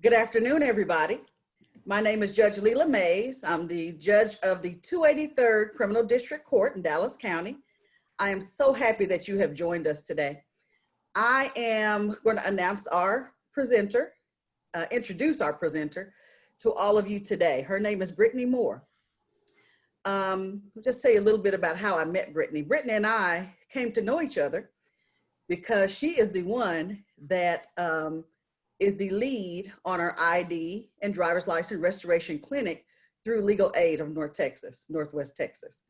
Good afternoon, everybody. My name is Judge Leila Mays. I'm the judge of the 283rd Criminal District Court in Dallas County. I am so happy that you have joined us today. I am going to announce our presenter, introduce our presenter to all of you today. Her name is Brittany Moore. I'll just tell you a little bit about how I met Brittany. Brittany and I came to know each other because she is the one that is the lead on our ID and driver's license restoration clinic through Legal Aid of Northwest Texas.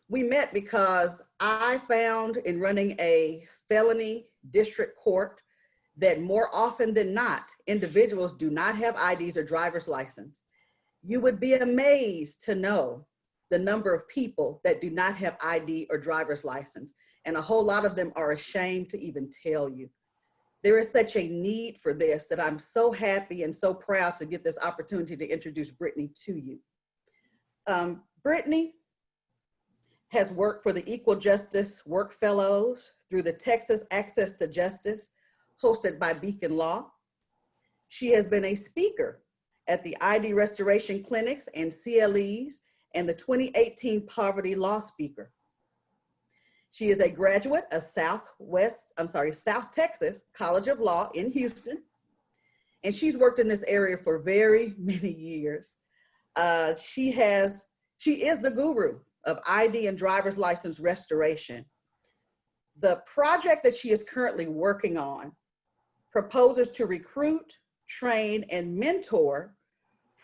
We met because I found in running a felony district court that more often than not, individuals do not have IDs or driver's license. You would be amazed to know the number of people that do not have ID or driver's license. And a whole lot of them are ashamed to even tell you. There is such a need for this that I'm so happy and so proud to get this opportunity to introduce Brittany to you. Brittany has worked for the Equal Justice Work Fellows through the Texas Access to Justice, hosted by Beacon Law. She has been a speaker at the ID restoration clinics and CLEs and the 2018 Poverty Law Speaker. She is a graduate of South Texas College of Law in Houston, and she's worked in this area for very many years. She is the guru of ID and driver's license restoration. The project that she is currently working on proposes to recruit, train, and mentor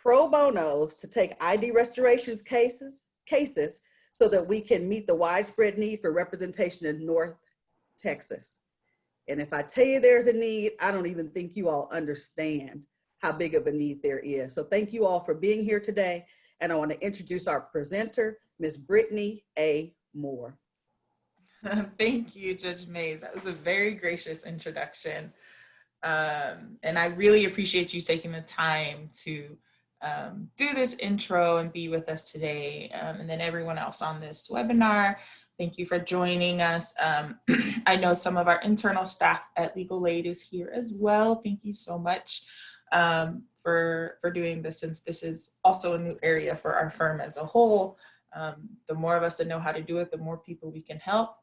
pro bonos to take ID restorations cases so that we can meet the widespread need for representation in North Texas. And if I tell you there's a need, I don't even think you all understand how big of a need there is. So thank you all for being here today. And I want to introduce our presenter, Ms. Brittany A. Moore. Thank you, Judge Mays. That was a very gracious introduction. And I really appreciate you taking the time to do this intro and be with us today. And then everyone else on this webinar, thank you for joining us. I know some of our internal staff at Legal Aid is here as well. Thank you so much for doing this, since this is also a new area for our firm as a whole. The more of us that know how to do it, the more people we can help.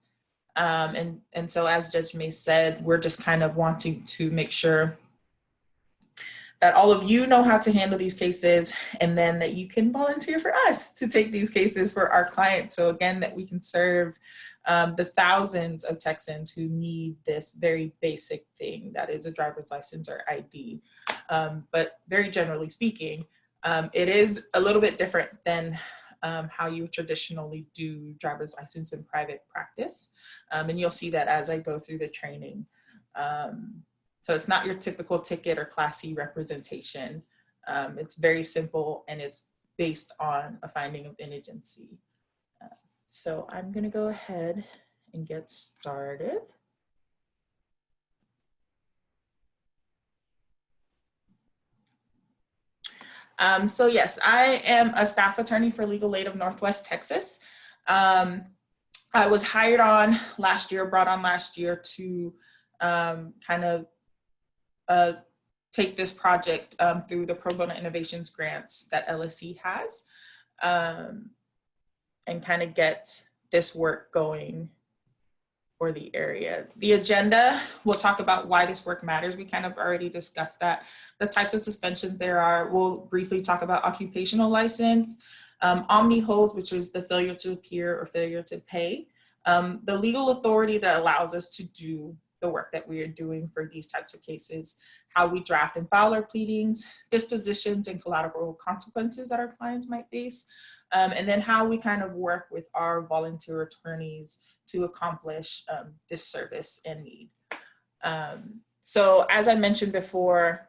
And so as Judge May said, we're just kind of wanting to make sure that all of you know how to handle these cases, and then that you can volunteer for us to take these cases for our clients. So again, that we can serve the thousands of Texans who need this very basic thing that is a driver's license or ID. But very generally speaking, it is a little bit different than how you traditionally do driver's license in private practice. And you'll see that as I go through the training. So it's not your typical ticket or Class C representation. It's very simple, and it's based on a finding of indigency. So I'm gonna go ahead and get started. So yes, I am a staff attorney for Legal Aid of Northwest Texas. I was hired on last year, brought on last year to kind of take this project through the Pro Bono Innovations grants that LSE has, and kind of get this work going for the area. The agenda, we'll talk about why this work matters. We kind of already discussed that. The types of suspensions there are. We'll briefly talk about occupational license, Omni hold, which is the failure to appear or failure to pay, the legal authority that allows us to do the work that we are doing for these types of cases, how we draft and file our pleadings, dispositions and collateral consequences that our clients might face, and then how we kind of work with our volunteer attorneys to accomplish this service and need. So as I mentioned before,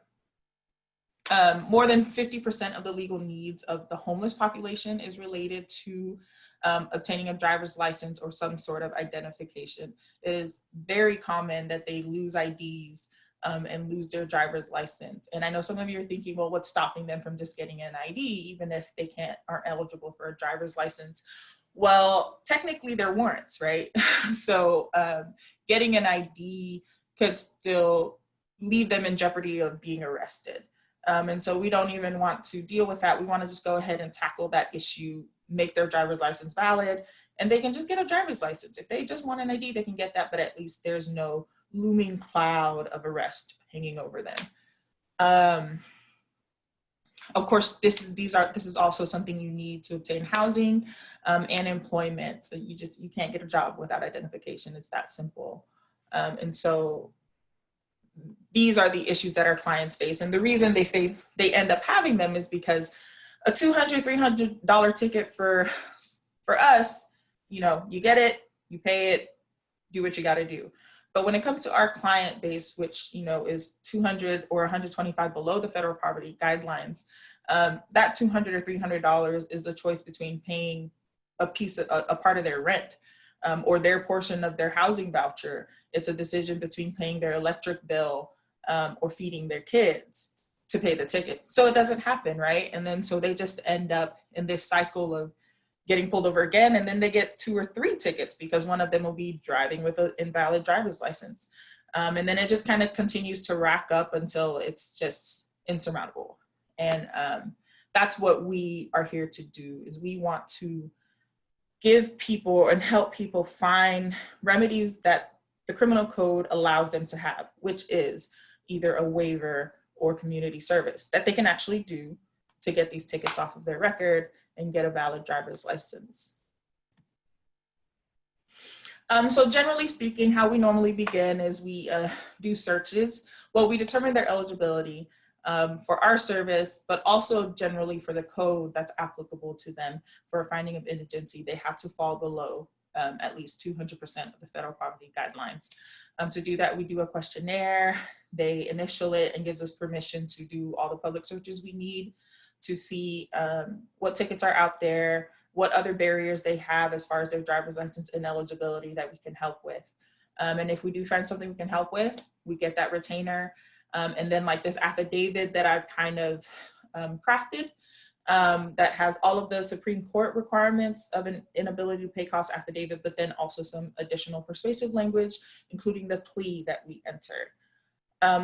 more than 50% of the legal needs of the homeless population is related to obtaining a driver's license or some sort of identification. It is very common that they lose IDs and lose their driver's license. And I know some of you are thinking, well, what's stopping them from just getting an ID, even if they aren't eligible for a driver's license? Well, technically they're warrants, right? So getting an ID could still, leave them in jeopardy of being arrested. And so we don't even want to deal with that. We want to just go ahead and tackle that issue, make their driver's license valid, and they can just get a driver's license. If they just want an ID, they can get that, but at least there's no looming cloud of arrest hanging over them. Of course, this is also something you need to obtain housing and employment. So you can't get a job without identification. It's that simple. And so these are the issues that our clients face. And the reason they end up having them is because a $200, $300 ticket for us, you get it, you pay it, do what you got to do. But when it comes to our client base, which is 200 or 125 below the federal poverty guidelines, that $200 or $300 is the choice between paying a part of their rent or their portion of their housing voucher. It's a decision between paying their electric bill or feeding their kids to pay the ticket. So it doesn't happen, right? And then so they just end up in this cycle of getting pulled over again, and then they get 2 or 3 tickets because one of them will be driving with an invalid driver's license. And then it just kind of continues to rack up until it's just insurmountable. And that's what we are here to do, is we want to give people and help people find remedies that the criminal code allows them to have, which is either a waiver or community service that they can actually do to get these tickets off of their record and get a valid driver's license. So generally speaking, how we normally begin is we do searches. Well, we determine their eligibility for our service, but also generally for the code that's applicable to them for a finding of indigency. They have to fall below at least 200% of the federal poverty guidelines. To do that, we do a questionnaire. They initial it and gives us permission to do all the public searches we need to see what tickets are out there, what other barriers they have as far as their driver's license ineligibility that we can help with. And if we do find something we can help with, we get that retainer. And then like this affidavit that I've kind of crafted that has all of the Supreme Court requirements of an inability to pay costs affidavit, but then also some additional persuasive language, including the plea that we enter.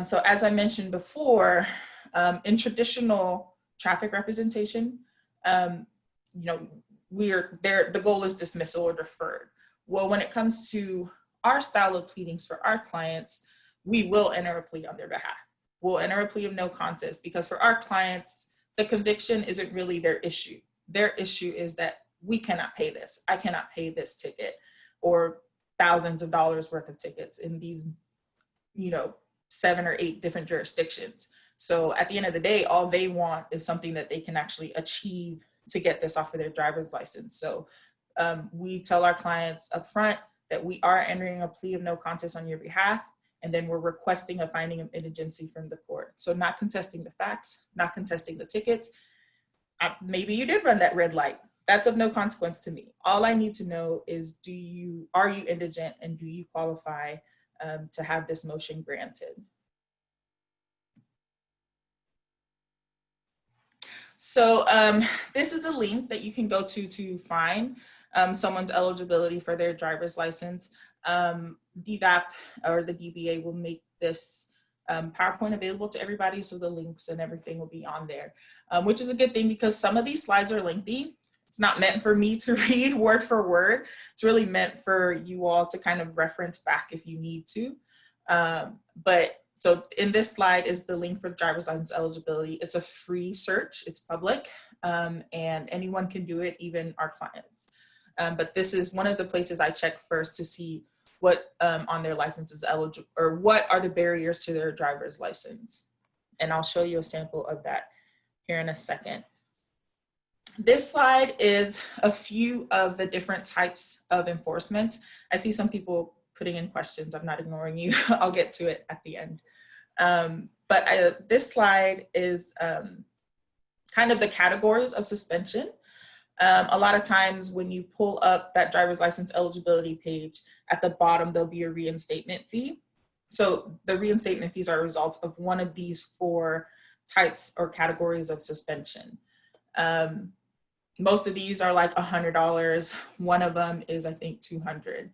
So as I mentioned before, in traditional traffic representation, the goal is dismissal or deferred. Well, when it comes to our style of pleadings for our clients, we will enter a plea on their behalf. We'll enter a plea of no contest because for our clients, the conviction isn't really their issue. Their issue is that we cannot pay this. I cannot pay this ticket or thousands of dollars worth of tickets in these, 7 or 8 different jurisdictions. So at the end of the day, all they want is something that they can actually achieve to get this off of their driver's license. So we tell our clients up front that we are entering a plea of no contest on your behalf, and then we're requesting a finding of indigency from the court. So not contesting the facts, not contesting the tickets. Maybe you did run that red light. That's of no consequence to me. All I need to know is are you indigent and do you qualify to have this motion granted? So this is a link that you can go to find someone's eligibility for their driver's license. DVAP or the DBA will make this PowerPoint available to everybody, so the links and everything will be on there, which is a good thing because some of these slides are lengthy. It's not meant for me to read word for word. It's really meant for you all to kind of reference back if you need to. So in this slide is the link for driver's license eligibility. It's a free search, it's public, and anyone can do it, even our clients. But this is one of the places I check first to see what on their license is eligible, or what are the barriers to their driver's license. And I'll show you a sample of that here in a second. This slide is a few of the different types of enforcement. I see some people putting in questions. I'm not ignoring you. I'll get to it at the end. This slide is kind of the categories of suspension. A lot of times when you pull up that driver's license eligibility page, at the bottom, there'll be a reinstatement fee. So the reinstatement fees are a result of one of these 4 types or categories of suspension. Most of these are like $100. One of them is, I think, $200.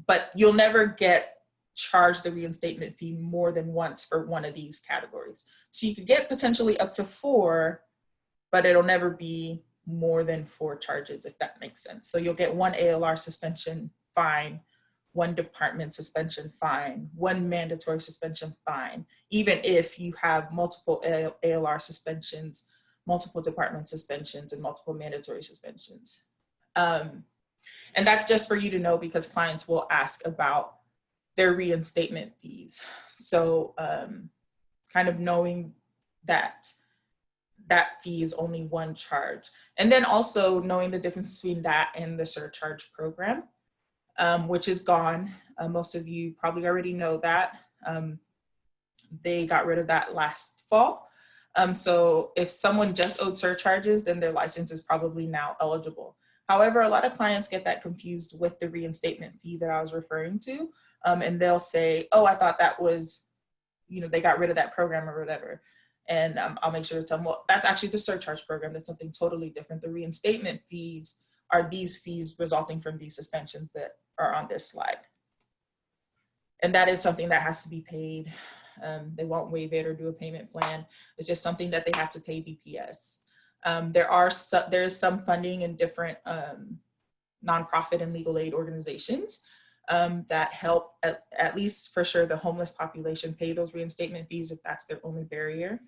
But you'll never get charge the reinstatement fee more than once for one of these categories. So you could get potentially up to 4, but it'll never be more than 4 charges, if that makes sense. So you'll get 1 ALR suspension fine, 1 department suspension fine, 1 mandatory suspension fine, even if you have multiple ALR suspensions, multiple department suspensions, and multiple mandatory suspensions. And that's just for you to know, because clients will ask about their reinstatement fees. So kind of knowing that that fee is only 1 charge. And then also knowing the difference between that and the surcharge program, which is gone. Most of you probably already know that. They got rid of that last fall. So if someone just owed surcharges, then their license is probably now eligible. However, a lot of clients get that confused with the reinstatement fee that I was referring to. And they'll say, oh, I thought that was, they got rid of that program or whatever. And I'll make sure to tell them, well, that's actually the surcharge program. That's something totally different. The reinstatement fees are these fees resulting from these suspensions that are on this slide. And that is something that has to be paid. They won't waive it or do a payment plan. It's just something that they have to pay BPS. There is some funding in different nonprofit and legal aid organizations that help, at least for sure, the homeless population pay those reinstatement fees if that's their only barrier.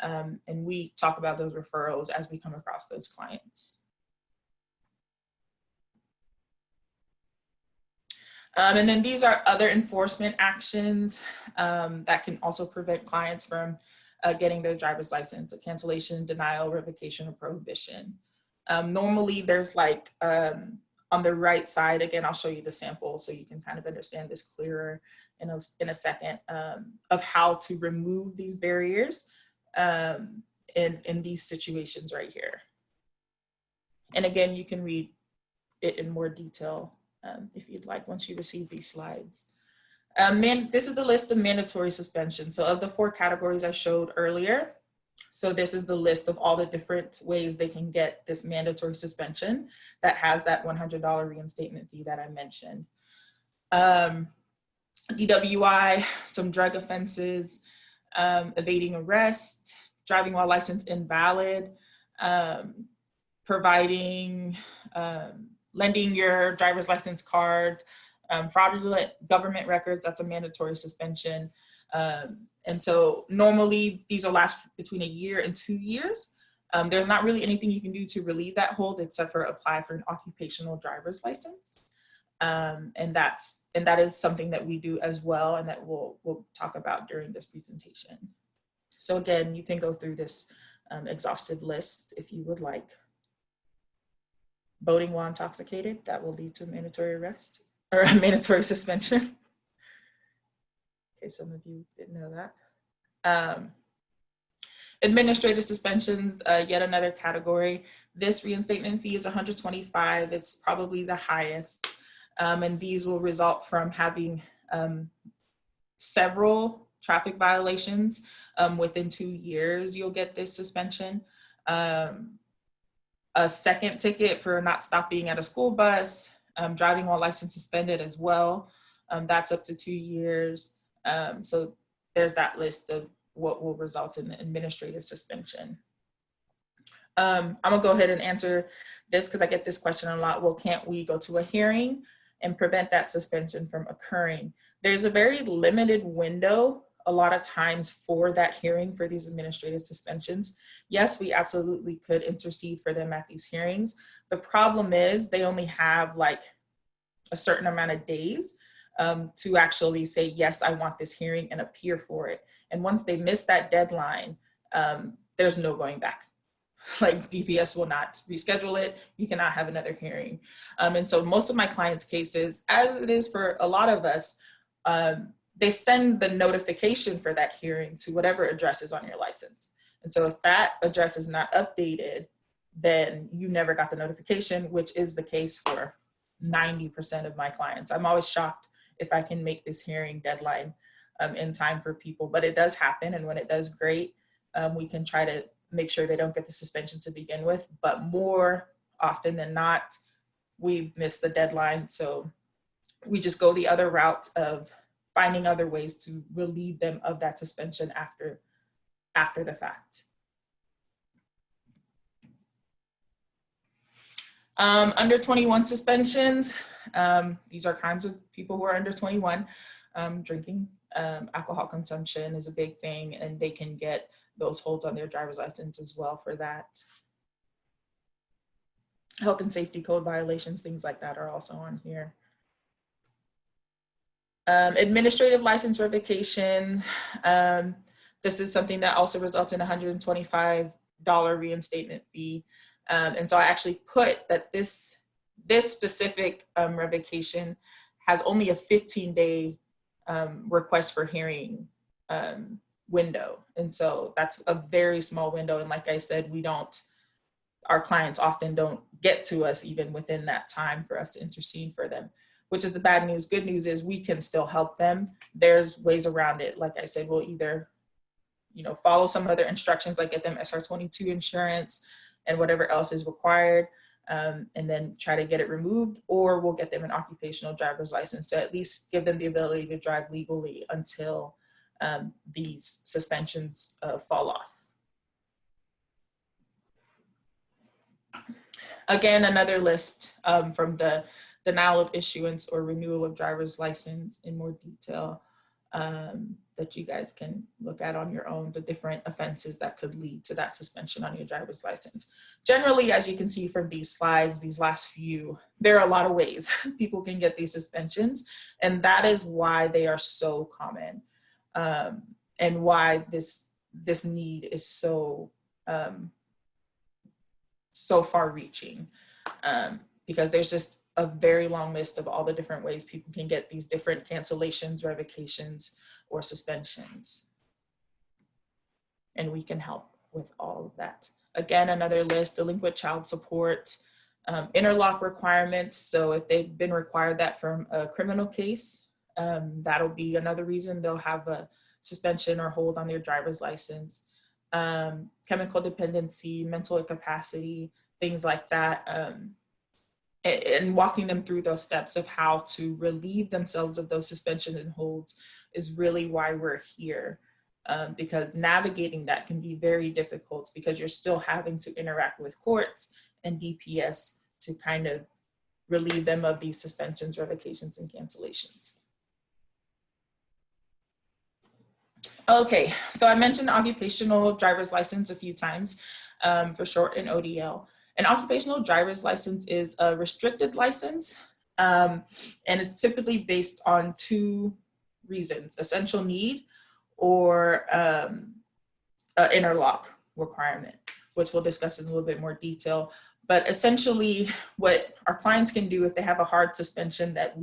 And we talk about those referrals as we come across those clients. And then these are other enforcement actions that can also prevent clients from getting their driver's license: a cancellation, denial, revocation, or prohibition. Normally there's like, on the right side, again, I'll show you the sample so you can kind of understand this clearer in a second, of how to remove these barriers in these situations right here. And again, you can read it in more detail if you'd like, once you receive these slides. This is the list of mandatory suspension. So of the 4 categories I showed earlier, so this is the list of all the different ways they can get this mandatory suspension that has that $100 reinstatement fee that I mentioned. DWI, some drug offenses, evading arrest, driving while license invalid, providing, lending your driver's license card, fraudulent government records, that's a mandatory suspension. And so normally these will last between 1 year and 2 years. There's not really anything you can do to relieve that hold except for apply for an occupational driver's license. And that is something that we do as well, and that we'll talk about during this presentation. So again, you can go through this exhaustive list if you would like. Boating while intoxicated, that will lead to a mandatory arrest or a mandatory suspension. Okay, some of you didn't know that. Administrative suspensions, yet another category. This reinstatement fee is $125. It's probably the highest. And these will result from having several traffic violations. Within 2 years, you'll get this suspension. A second ticket for not stopping at a school bus, driving while license suspended as well. That's up to 2 years. So there's that list of what will result in the administrative suspension. I'm gonna go ahead and answer this because I get this question a lot. Well, can't we go to a hearing and prevent that suspension from occurring? There's a very limited window a lot of times for that hearing for these administrative suspensions. Yes, we absolutely could intercede for them at these hearings. The problem is they only have like a certain amount of days to actually say, yes, I want this hearing and appear for it. And once they miss that deadline, there's no going back. Like DPS will not reschedule it. You cannot have another hearing. And so most of my clients' cases, as it is for a lot of us, they send the notification for that hearing to whatever address is on your license. And so if that address is not updated, then you never got the notification, which is the case for 90% of my clients. I'm always shocked if I can make this hearing deadline in time for people, but it does happen. And when it does, great. We can try to make sure they don't get the suspension to begin with, but more often than not, we miss the deadline. So we just go the other route of finding other ways to relieve them of that suspension after the fact. Under 21 suspensions, these are kinds of people who are under 21. Drinking, alcohol consumption is a big thing, and they can get those holds on their driver's license as well for that. Health and safety code violations, things like that are also on here. Administrative license revocation. This is something that also results in a $125 reinstatement fee. And so I actually put that this specific revocation has only a 15-day request for hearing window. And so that's a very small window. And like I said, our clients often don't get to us even within that time for us to intercede for them, which is the bad news. Good news is we can still help them. There's ways around it. Like I said, we'll either, follow some other instructions, like get them SR22 insurance and whatever else is required, and then try to get it removed, or we'll get them an occupational driver's license to at least give them the ability to drive legally until these suspensions fall off. Again, another list from the denial of issuance or renewal of driver's license in more detail that you guys can look at on your own, the different offenses that could lead to that suspension on your driver's license. Generally, as you can see from these slides, these last few, there are a lot of ways people can get these suspensions, and that is why they are so common, and why this need is so far-reaching, because there's just a very long list of all the different ways people can get these different cancellations, revocations, or suspensions. And we can help with all of that. Again, another list: delinquent child support, interlock requirements. So if they've been required that from a criminal case, that'll be another reason they'll have a suspension or hold on their driver's license. Chemical dependency, mental incapacity, things like that. And walking them through those steps of how to relieve themselves of those suspensions and holds is really why we're here. Because navigating that can be very difficult, because you're still having to interact with courts and DPS to kind of relieve them of these suspensions, revocations, and cancellations. Okay, so I mentioned occupational driver's license a few times, for short, in ODL. An occupational driver's license is a restricted license, and it's typically based on two reasons: essential need or interlock requirement, which we'll discuss in a little bit more detail. But essentially, what our clients can do if they have a hard suspension that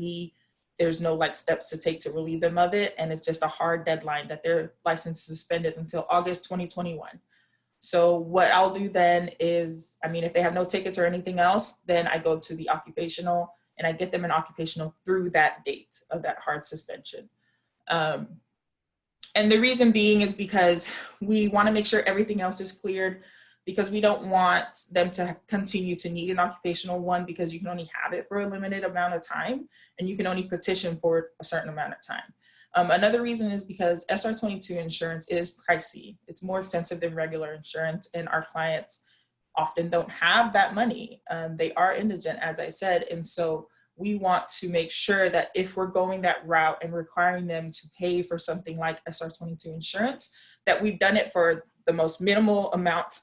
there's no steps to take to relieve them of it, and it's just a hard deadline that their license is suspended until August 2021. So what I'll do then is, if they have no tickets or anything else, then I go to the occupational and I get them an occupational through that date of that hard suspension. And the reason being is because we want to make sure everything else is cleared, because we don't want them to continue to need an occupational one, because you can only have it for a limited amount of time and you can only petition for a certain amount of time. Another reason is because SR22 insurance is pricey. It's more expensive than regular insurance, and our clients often don't have that money. They are indigent, as I said, and so we want to make sure that if we're going that route and requiring them to pay for something like SR22 insurance, that we've done it for the most minimal amount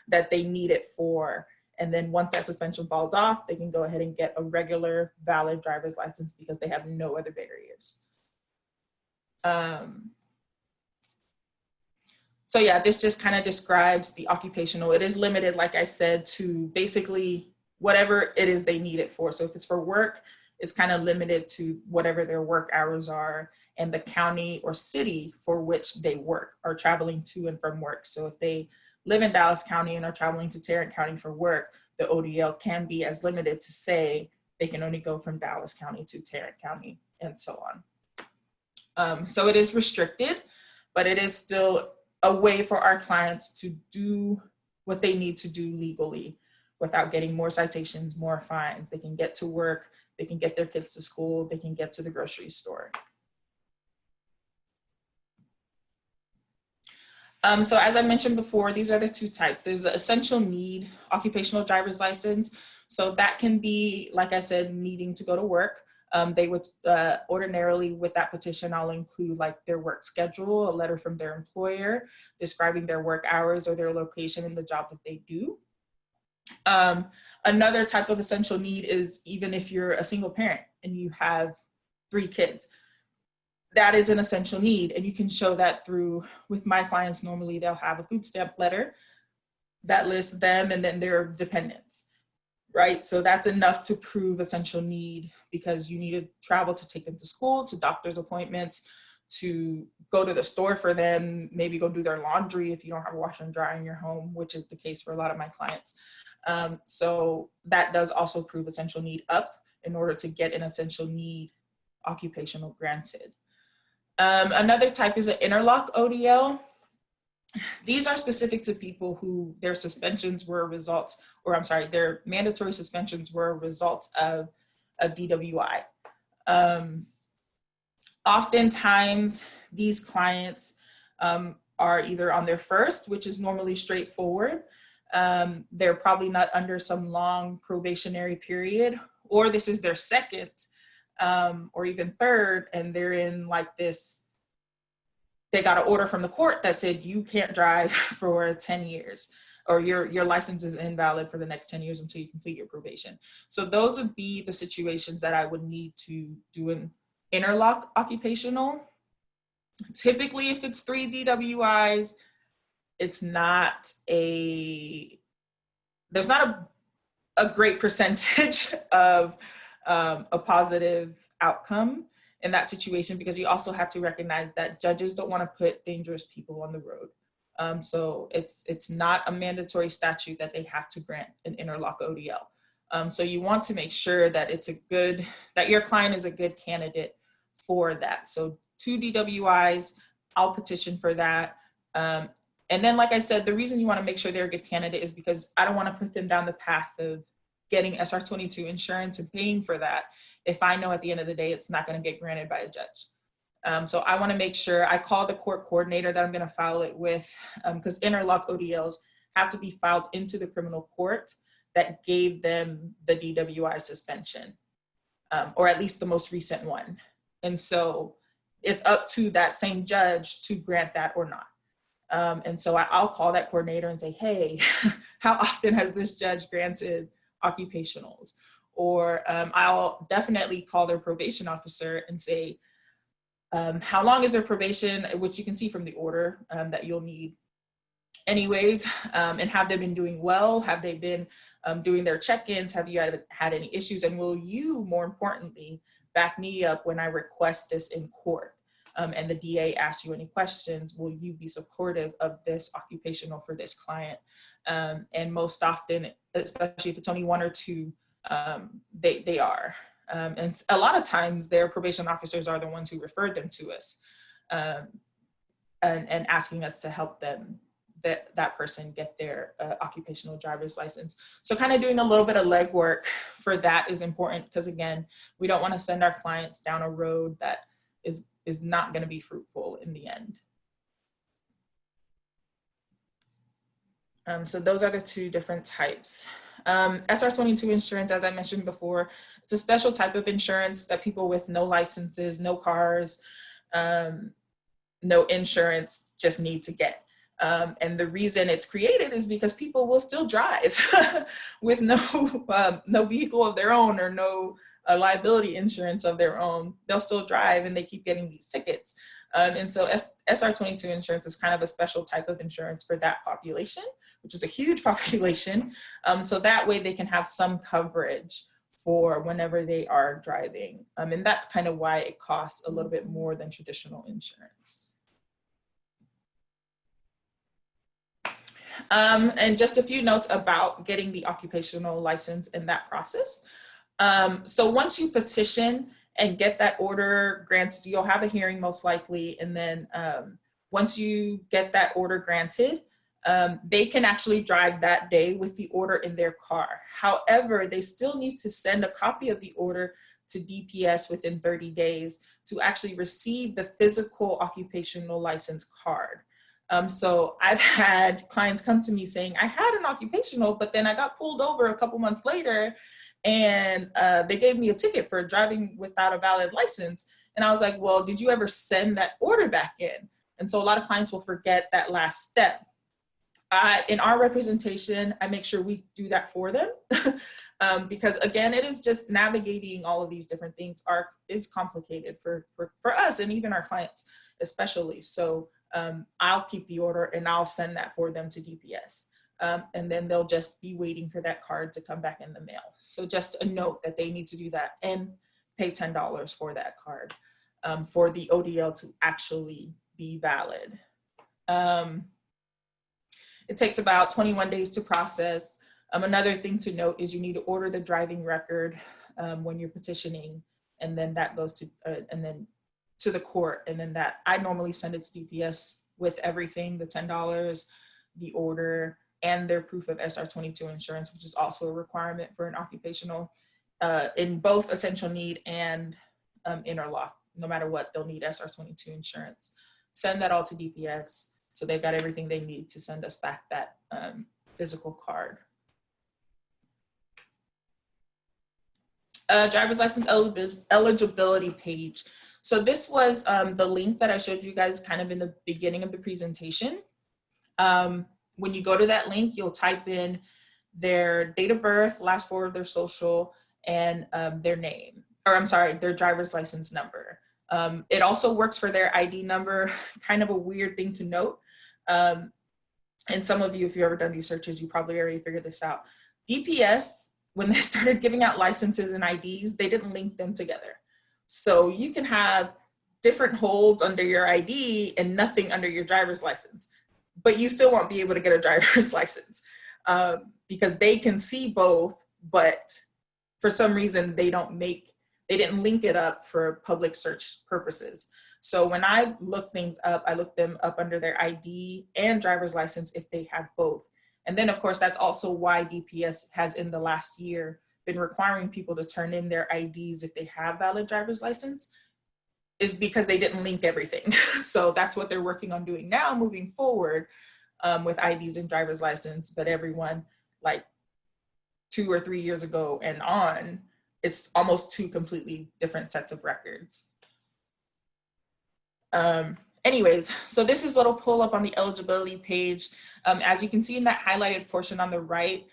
that they need it for. And then once that suspension falls off, they can go ahead and get a regular valid driver's license because they have no other barriers. So yeah, this just kind of describes the occupational. It is limited, like I said, to basically whatever it is they need it for. So if it's for work, it's kind of limited to whatever their work hours are and the county or city for which they work or traveling to and from work. So if they live in Dallas County and are traveling to Tarrant County for work, the ODL can be as limited to say they can only go from Dallas County to Tarrant County and so on. So it is restricted, but it is still a way for our clients to do what they need to do legally without getting more citations, more fines. They can get to work, they can get their kids to school, they can get to the grocery store. So as I mentioned before, these are the two types. There's the essential need occupational driver's license. So that can be, like I said, needing to go to work. They would ordinarily, with that petition, I'll include like their work schedule, a letter from their employer describing their work hours or their location in the job that they do. Another type of essential need is even if you're a single parent and you have 3 kids, that is an essential need. And you can show that through, with my clients, normally they'll have a food stamp letter that lists them and then their dependents, right? So that's enough to prove essential need, because you need to travel to take them to school, to doctor's appointments, to go to the store for them, maybe go do their laundry if you don't have a washer and dryer in your home, which is the case for a lot of my clients. So that does also prove essential need up in order to get an essential need occupational granted. Another type is an interlock ODL. These are specific to people who their suspensions were a result, or I'm sorry, their mandatory suspensions were a result of a DWI. Oftentimes, these clients are either on their first, which is normally straightforward. They're probably not under some long probationary period, or this is their second, or even third, and they're in like this, they got an order from the court that said you can't drive for 10 years, or your license is invalid for the next 10 years until you complete your probation. So those would be the situations that I would need to do an interlock occupational. Typically, if it's 3 DWIs, it's not there's not a great percentage of a positive outcome in that situation, because you also have to recognize that judges don't want to put dangerous people on the road. So it's not a mandatory statute that they have to grant an interlock ODL. So you want to make sure that that your client is a good candidate for that. So 2 DWIs, I'll petition for that. And then, like I said, the reason you want to make sure they're a good candidate is because I don't want to put them down the path of getting SR22 insurance and paying for that if I know at the end of the day it's not going to get granted by a judge. So I want to make sure I call the court coordinator that I'm going to file it with, because interlock ODLs have to be filed into the criminal court that gave them the DWI suspension, or at least the most recent one. And so it's up to that same judge to grant that or not. And so I'll call that coordinator and say, hey, how often has this judge granted occupationals? Or I'll definitely call their probation officer and say, how long is their probation, which you can see from the order that you'll need anyways, and have they been doing well? Have they been doing their check-ins? Have you had any issues? And will you, more importantly, back me up when I request this in court? And the DA asks you any questions, will you be supportive of this occupational for this client? And most often, especially if it's only 1 or 2, they are. And a lot of times their probation officers are the ones who referred them to us, and asking us to help them, that person get their occupational driver's license. So kind of doing a little bit of legwork for that is important, because again, we don't want to send our clients down a road that is not going to be fruitful in the end. So those are the 2 different types. SR22 insurance, as I mentioned before, it's a special type of insurance that people with no licenses, no cars, no insurance just need to get. And the reason it's created is because people will still drive with no vehicle of their own, or no liability insurance of their own. They'll still drive and they keep getting these tickets. And so SR22 insurance is kind of a special type of insurance for that population, which is a huge population. So that way they can have some coverage for whenever they are driving. And that's kind of why it costs a little bit more than traditional insurance. And just a few notes about getting the occupational license in that process. So once you petition and get that order granted, you'll have a hearing most likely. And then once you get that order granted, they can actually drive that day with the order in their car. However, they still need to send a copy of the order to DPS within 30 days to actually receive the physical occupational license card. So I've had clients come to me saying, I had an occupational, but then I got pulled over a couple months later and they gave me a ticket for driving without a valid license. And I was like, well, did you ever send that order back in? And so a lot of clients will forget that last step. In our representation, I make sure we do that for them because again, it is just navigating all of these different things is complicated for us and even our clients especially. So I'll keep the order and I'll send that for them to DPS. And then they'll just be waiting for that card to come back in the mail. So just a note that they need to do that and pay $10 for that card for the ODL to actually be valid. It takes about 21 days to process. Another thing to note is you need to order the driving record when you're petitioning, and then that goes to the court, and then that I normally send it to DPS with everything, the $10, the order, and their proof of SR22 insurance, which is also a requirement for an occupational in both essential need and interlock. No matter what, they'll need SR22 insurance. Send that all to DPS. So they've got everything they need to send us back that physical card. Driver's license eligibility page. So this was the link that I showed you guys kind of in the beginning of the presentation. When you go to that link, you'll type in their date of birth, last four of their social, and their name, or I'm sorry, their driver's license number. It also works for their ID number, kind of a weird thing to note. And some of you, if you've ever done these searches, you probably already figured this out. DPS, when they started giving out licenses and IDs, they didn't link them together. So you can have different holds under your ID and nothing under your driver's license, but you still won't be able to get a driver's license because they can see both, but for some reason they didn't link it up for public search purposes. So when I look things up, I look them up under their ID and driver's license if they have both. And then of course, that's also why DPS has in the last year been requiring people to turn in their IDs if they have valid driver's license, is because they didn't link everything. So that's what they're working on doing now moving forward with IDs and driver's license, but everyone like 2 or 3 years ago and on, it's almost two completely different sets of records. Anyways, so this is what will pull up on the eligibility page. As you can see in that highlighted portion on the right,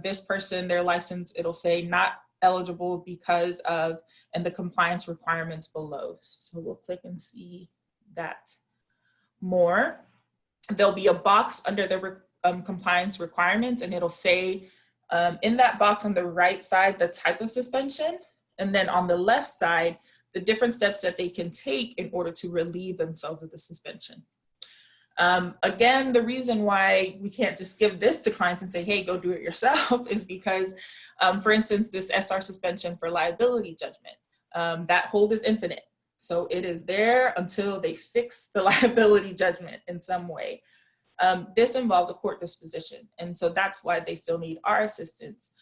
this person, their license, it'll say not eligible because of, and the compliance requirements below. So we'll click and see that more. There'll be a box under the compliance requirements, and it'll say in that box on the right side, the type of suspension, and then on the left side, the different steps that they can take in order to relieve themselves of the suspension. Again, the reason why we can't just give this to clients and say, hey, go do it yourself is because, for instance, this SR suspension for liability judgment, that hold is infinite. So it is there until they fix the liability judgment in some way. This involves a court disposition. And so that's why they still need our assistance,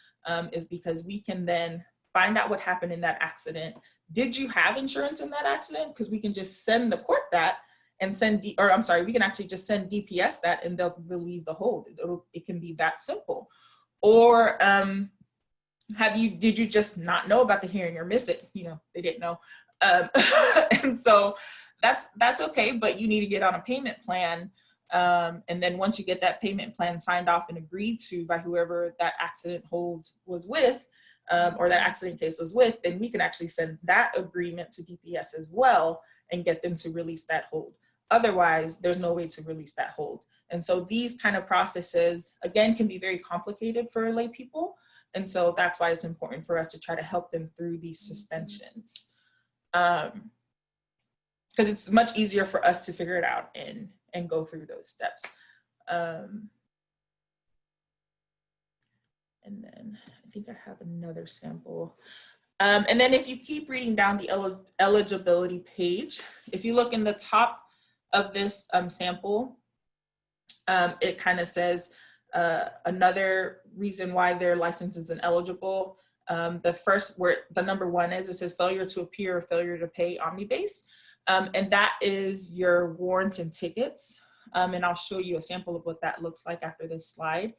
is because we can then find out what happened in that accident. Did you have insurance in that accident? Because we can just send the court that and we can actually just send DPS that and they'll relieve the hold. It can be that simple. Or did you just not know about the hearing or miss it? You know, they didn't know. And so that's okay, but you need to get on a payment plan. And then once you get that payment plan signed off and agreed to by whoever that accident hold was with, or that accident case was with, then we can actually send that agreement to DPS as well and get them to release that hold. Otherwise, there's no way to release that hold. And so these kind of processes, again, can be very complicated for lay people. And so that's why it's important for us to try to help them through these suspensions. Because it's much easier for us to figure it out and go through those steps. And then I think I have another sample. And then if you keep reading down the eligibility page, if you look in the top of this sample, it kind of says another reason why their license isn't eligible. The first where the number one is, it says failure to appear or failure to pay Omnibase. And that is your warrants and tickets. And I'll show you a sample of what that looks like after this slide.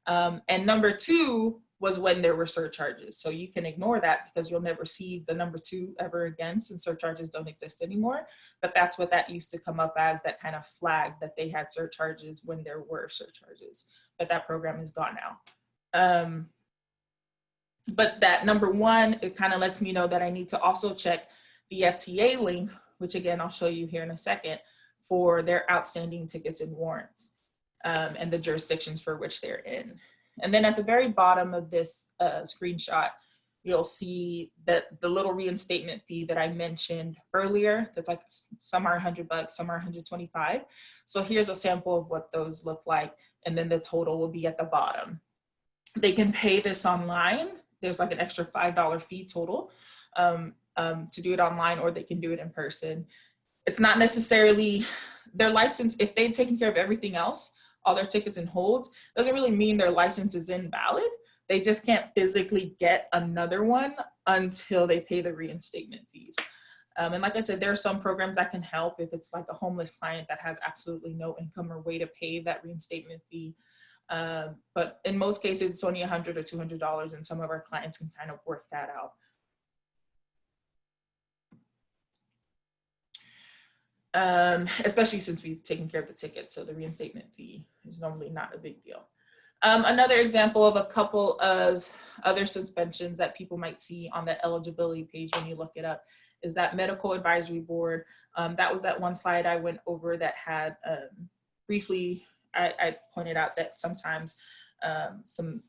And number 2 was when there were surcharges. So you can ignore that because you'll never see the number 2 ever again, since surcharges don't exist anymore. But that's what that used to come up as, that kind of flag that they had surcharges when there were surcharges. But that program is gone now. But that number 1, it kind of lets me know that I need to also check the FTA link, which again, I'll show you here in a second, for their outstanding tickets and warrants and the jurisdictions for which they're in. And then at the very bottom of this screenshot, you'll see that the little reinstatement fee that I mentioned earlier, that's like some are $100, some are $125. So here's a sample of what those look like. And then the total will be at the bottom. They can pay this online. There's like an extra $5 fee total to do it online, or they can do it in person. It's not necessarily their license. If they've taken care of everything else, all their tickets and holds, doesn't really mean their license is invalid. They just can't physically get another one until they pay the reinstatement fees. And like I said, there are some programs that can help if it's like a homeless client that has absolutely no income or way to pay that reinstatement fee. But in most cases, it's only $100 or $200, and some of our clients can kind of work that out. Especially since we've taken care of the ticket, so the reinstatement fee is normally not a big deal. Another example of a couple of other suspensions that people might see on the eligibility page when you look it up is that medical advisory board. That was that one slide I went over that had briefly, I pointed out that sometimes some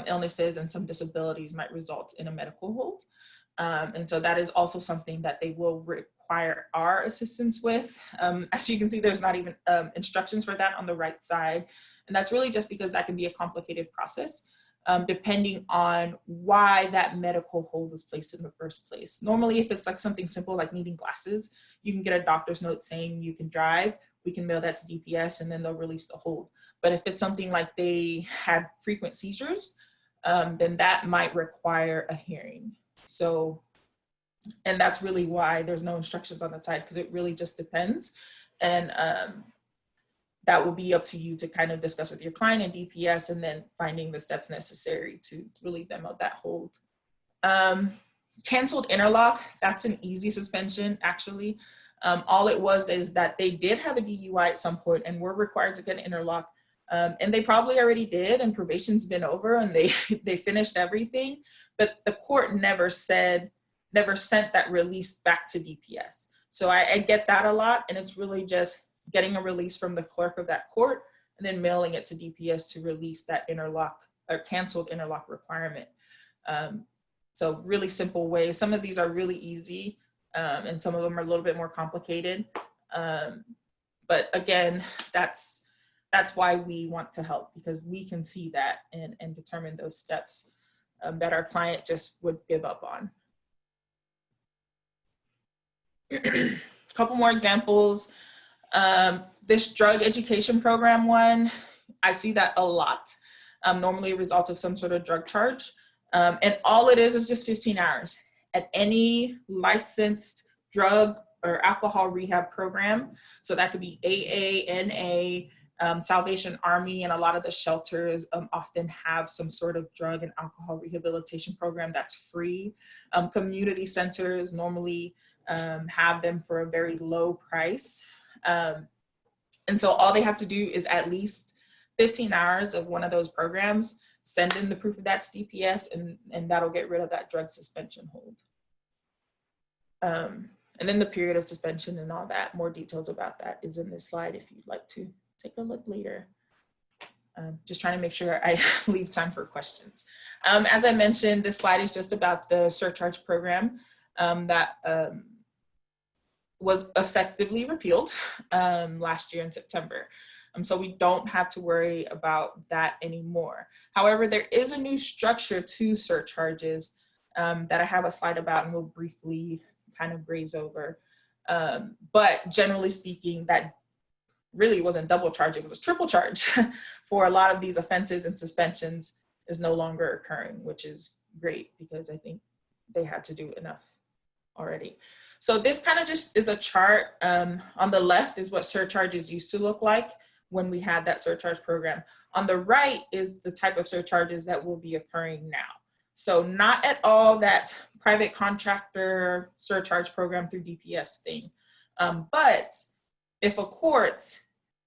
illnesses and some disabilities might result in a medical hold. And so that is also something that they will require our assistance with. As you can see, there's not even instructions for that on the right side. And that's really just because that can be a complicated process, depending on why that medical hold was placed in the first place. Normally, if it's like something simple like needing glasses, you can get a doctor's note saying you can drive, we can mail that to DPS, and then they'll release the hold. But if it's something like they had frequent seizures, then that might require a hearing. So, and that's really why there's no instructions on the side, because it really just depends. And that will be up to you to kind of discuss with your client and DPS, and then finding the steps necessary to relieve them of that hold. Canceled interlock, that's an easy suspension, actually. All it was is that they did have a DUI at some point and were required to get an interlock. And they probably already did, and probation's been over, and they finished everything, but the court never sent that release back to DPS. So I get that a lot, and it's really just getting a release from the clerk of that court and then mailing it to DPS to release that interlock or canceled interlock requirement. So really simple ways. Some of these are really easy, and some of them are a little bit more complicated. But again, that's why we want to help, because we can see that and determine those steps that our client just would give up on. A couple more examples. This drug education program one, I see that a lot. Normally a result of some sort of drug charge. And all it is just 15 hours at any licensed drug or alcohol rehab program. So that could be AA, NA, Salvation Army, and a lot of the shelters often have some sort of drug and alcohol rehabilitation program that's free. Community centers normally have them for a very low price. And so all they have to do is at least 15 hours of one of those programs, send in the proof of that to DPS, and that'll get rid of that drug suspension hold. And then the period of suspension and all that, more details about that is in this slide if you'd like to take a look later. Just trying to make sure I leave time for questions. As I mentioned, this slide is just about the surcharge program that was effectively repealed last year in September. So we don't have to worry about that anymore. However, there is a new structure to surcharges that I have a slide about and we'll briefly kind of graze over. But generally speaking, that really wasn't double charge, it was a triple charge for a lot of these offenses, and suspensions is no longer occurring, which is great because I think they had to do enough already. So this kind of just is a chart. On the left is what surcharges used to look like when we had that surcharge program. On the right is the type of surcharges that will be occurring now. So not at all that private contractor surcharge program through DPS thing. But if a court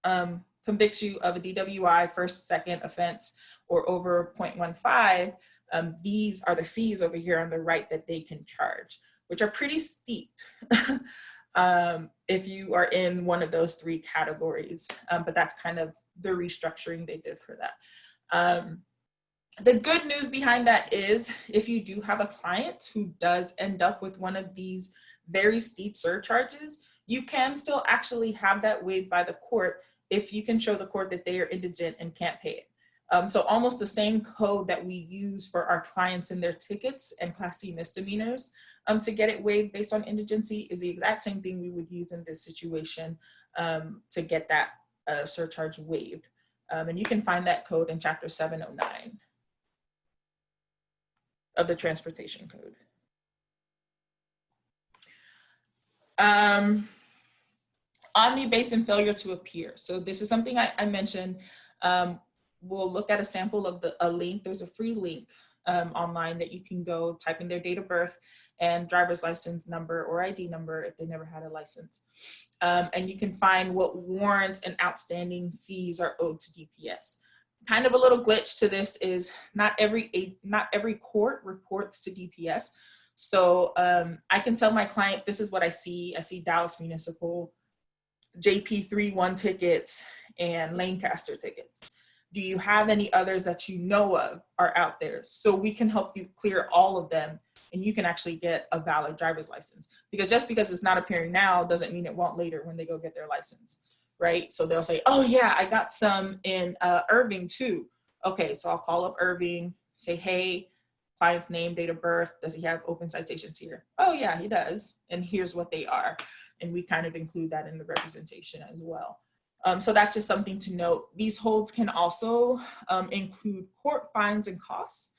convicts you of a DWI, first, second offense, or over 0.15, these are the fees over here on the right that they can charge, which are pretty steep if you are in one of those three categories. But that's kind of the restructuring they did for that. The good news behind that is if you do have a client who does end up with one of these very steep surcharges, you can still actually have that waived by the court if you can show the court that they are indigent and can't pay it. So almost the same code that we use for our clients in their tickets and Class C misdemeanors to get it waived based on indigency is the exact same thing we would use in this situation to get that surcharge waived. And you can find that code in Chapter 709 of the Transportation Code. Omnibase and failure to appear. So this is something I mentioned. We'll look at a sample of a link. There's a free link online that you can go type in their date of birth and driver's license number or ID number if they never had a license. And you can find what warrants and outstanding fees are owed to DPS. Kind of a little glitch to this is not every court reports to DPS. So I can tell my client, this is what I see. I see Dallas Municipal, JP31 tickets, and Lancaster tickets. Do you have any others that you know of are out there? So we can help you clear all of them and you can actually get a valid driver's license. Because just because it's not appearing now doesn't mean it won't later when they go get their license, right? So they'll say, oh yeah, I got some in Irving too. Okay, so I'll call up Irving, say, hey, client's name, date of birth, does he have open citations here? Oh yeah, he does. And here's what they are. And we kind of include that in the representation as well. So that's just something to note. These holds can also include court fines and costs.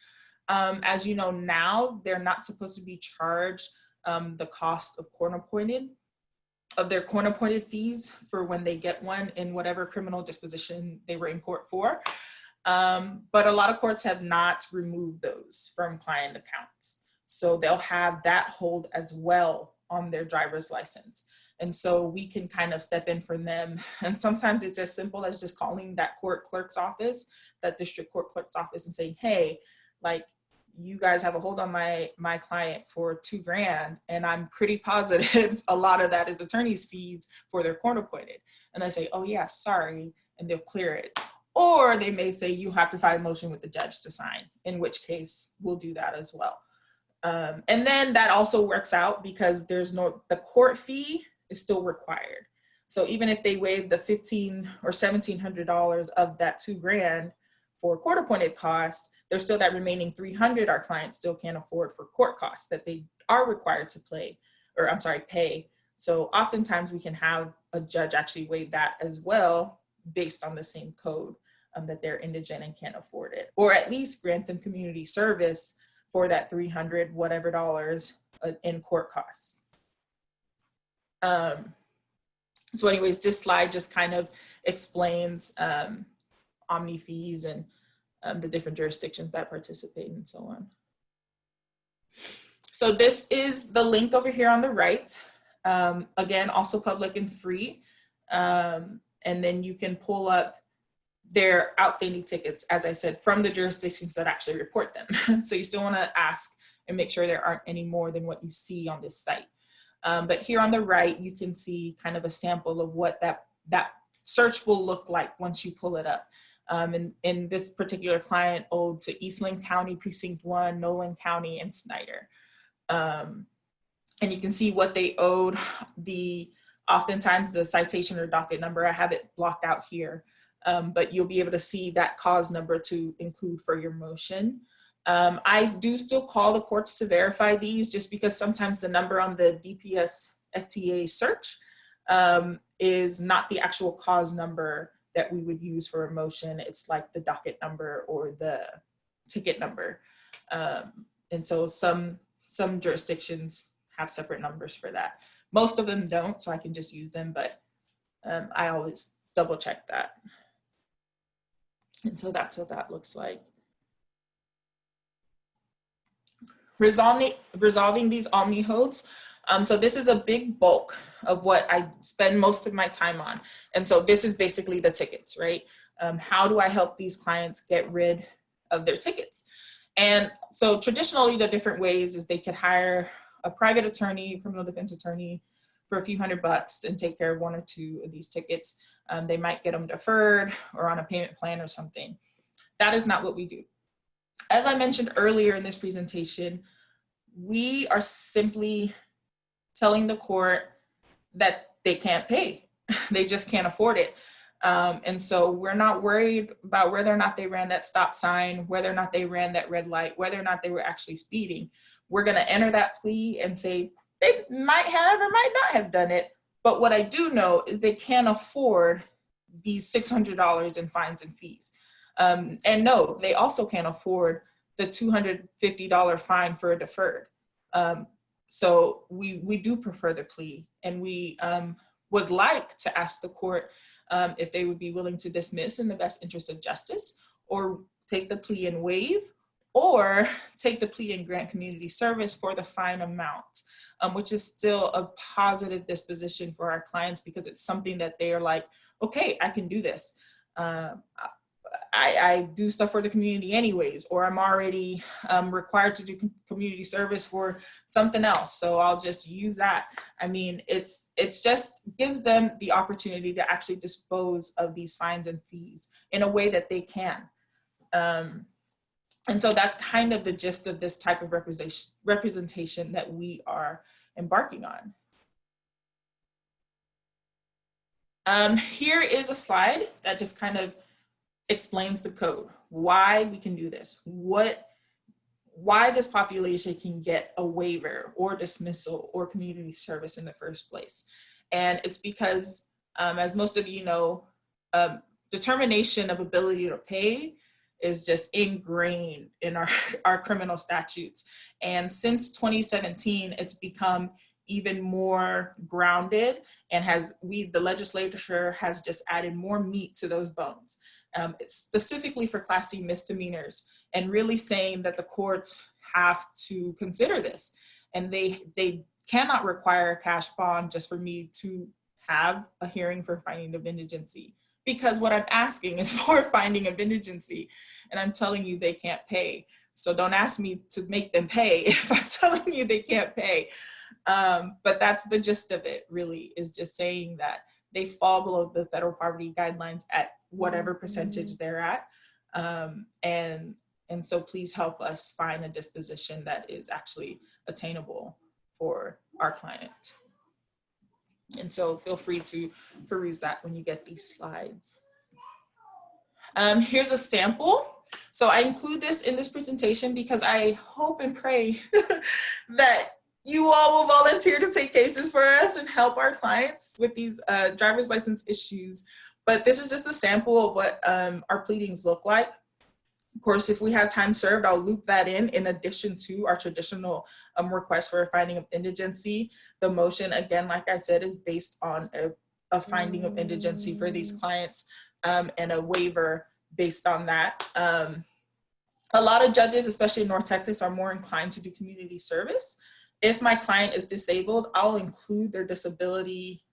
As you know now, they're not supposed to be charged the cost of their court-appointed fees for when they get one in whatever criminal disposition they were in court for. But a lot of courts have not removed those from client accounts. So they'll have that hold as well on their driver's license. And so we can kind of step in for them. And sometimes it's as simple as just calling that court clerk's office, that district court clerk's office, and saying, hey, like, you guys have a hold on my client for $2,000, and I'm pretty positive a lot of that is attorney's fees for their court appointed. And they say, oh yeah, sorry, and they'll clear it. Or they may say you have to file a motion with the judge to sign, in which case we'll do that as well. And then that also works out because the court fee is still required. So even if they waive the $1,500 or $1,700 of that $2,000 for court appointed costs, there's still that remaining $300 our clients still can't afford for court costs that they are required to pay. So oftentimes we can have a judge actually waive that as well based on the same code that they're indigent and can't afford it, or at least grant them community service for that $300 whatever dollars in court costs. So anyways, this slide just kind of explains Omni fees and the different jurisdictions that participate and so on. So this is the link over here on the right. Again, also public and free. And then you can pull up their outstanding tickets, as I said, from the jurisdictions that actually report them. So you still want to ask and make sure there aren't any more than what you see on this site. But here on the right, you can see kind of a sample of what that search will look like once you pull it up. And this particular client owed to Eastland County, Precinct 1, Nolan County, and Snyder. And you can see what they owed, oftentimes the citation or docket number. I have it blocked out here, but you'll be able to see that cause number to include for your motion. I do still call the courts to verify these just because sometimes the number on the DPS FTA search is not the actual cause number that we would use for a motion. It's like the docket number or the ticket number. And so some jurisdictions have separate numbers for that. Most of them don't, so I can just use them, but I always double check that. And so that's what that looks like. Resolving these Omni holds. So this is a big bulk of what I spend most of my time on. And so this is basically the tickets, right? How do I help these clients get rid of their tickets? And so traditionally the different ways is they could hire a private attorney, criminal defense attorney for a few $100 and take care of 1 or 2 of these tickets. They might get them deferred or on a payment plan or something. That is not what we do. As I mentioned earlier in this presentation, we are simply telling the court that they can't pay. They just can't afford it. And so we're not worried about whether or not they ran that stop sign, whether or not they ran that red light, whether or not they were actually speeding. We're going to enter that plea and say they might have or might not have done it. But what I do know is they can't afford these $600 in fines and fees. And no, they also can't afford the $250 fine for a deferred. So we do prefer the plea, and we would like to ask the court if they would be willing to dismiss in the best interest of justice, or take the plea and waive, or take the plea and grant community service for the fine amount, which is still a positive disposition for our clients, because it's something that they are like, okay, I can do this. I do stuff for the community anyways, or I'm already required to do community service for something else, so I'll just use that. I mean, it's just gives them the opportunity to actually dispose of these fines and fees in a way that they can. And so that's kind of the gist of this type of representation that we are embarking on. Here is a slide that just kind of explains the code, why we can do this, why this population can get a waiver or dismissal or community service in the first place. And it's because, as most of you know, determination of ability to pay is just ingrained in our criminal statutes. And since 2017, it's become even more grounded, and the legislature has just added more meat to those bones. It's specifically for Class C misdemeanors, and really saying that the courts have to consider this, and they cannot require a cash bond just for me to have a hearing for finding of indigency, because what I'm asking is for finding of indigency, and I'm telling you they can't pay. So don't ask me to make them pay if I'm telling you they can't pay. But that's the gist of it, really, is just saying that they fall below the federal poverty guidelines at whatever percentage they're at. And so please help us find a disposition that is actually attainable for our client. And so feel free to peruse that when you get these slides. Here's a sample. So I include this in this presentation because I hope and pray that you all will volunteer to take cases for us and help our clients with these driver's license issues. But this is just a sample of what our pleadings look like. Of course, if we have time served, I'll loop that in addition to our traditional request for a finding of indigency. The motion, again, like I said, is based on a finding of indigency for these clients and a waiver based on that. A lot of judges, especially in North Texas, are more inclined to do community service. If my client is disabled, I'll include their disability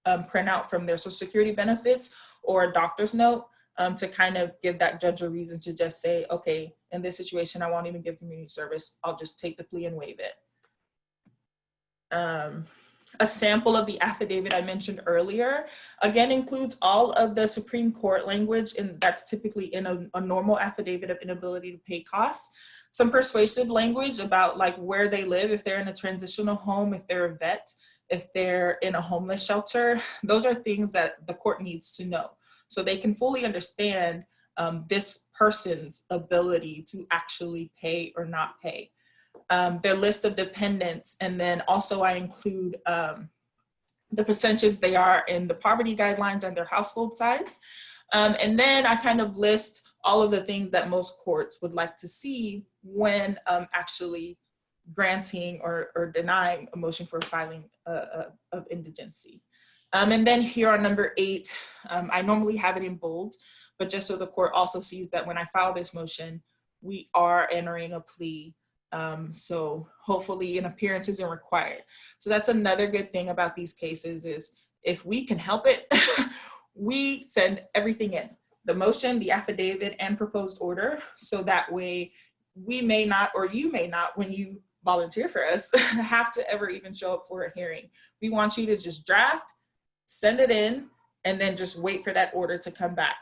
printout from their Social Security benefits or a doctor's note to kind of give that judge a reason to just say, okay, in this situation, I won't even give community service. I'll just take the plea and waive it. A sample of the affidavit I mentioned earlier, again, includes all of the Supreme Court language, and that's typically in a normal affidavit of inability to pay costs. Some persuasive language about like where they live, if they're in a transitional home, if they're a vet, if they're in a homeless shelter. Those are things that the court needs to know so they can fully understand this person's ability to actually pay or not pay. Their list of dependents, and then also I include the percentages they are in the poverty guidelines and their household size. And then I kind of list all of the things that most courts would like to see when actually granting or denying a motion for filing of indigency. And then here on number 8, I normally have it in bold, but just so the court also sees that when I file this motion, we are entering a plea. So hopefully an appearance isn't required. So that's another good thing about these cases is if we can help it, we send everything in. The motion, the affidavit, and proposed order. So that way we may not, or you may not, when you volunteer for us, have to ever even show up for a hearing. We want you to just draft, send it in, and then just wait for that order to come back.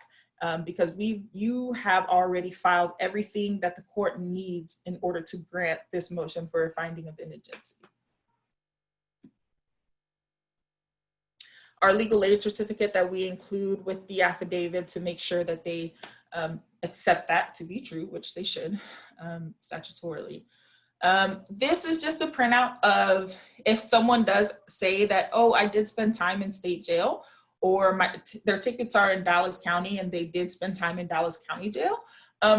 Because you have already filed everything that the court needs in order to grant this motion for a finding of indigency. Our legal aid certificate that we include with the affidavit to make sure that they accept that to be true, which they should statutorily. This is just a printout of if someone does say that, oh, I did spend time in state jail, or their tickets are in Dallas County and they did spend time in Dallas County jail,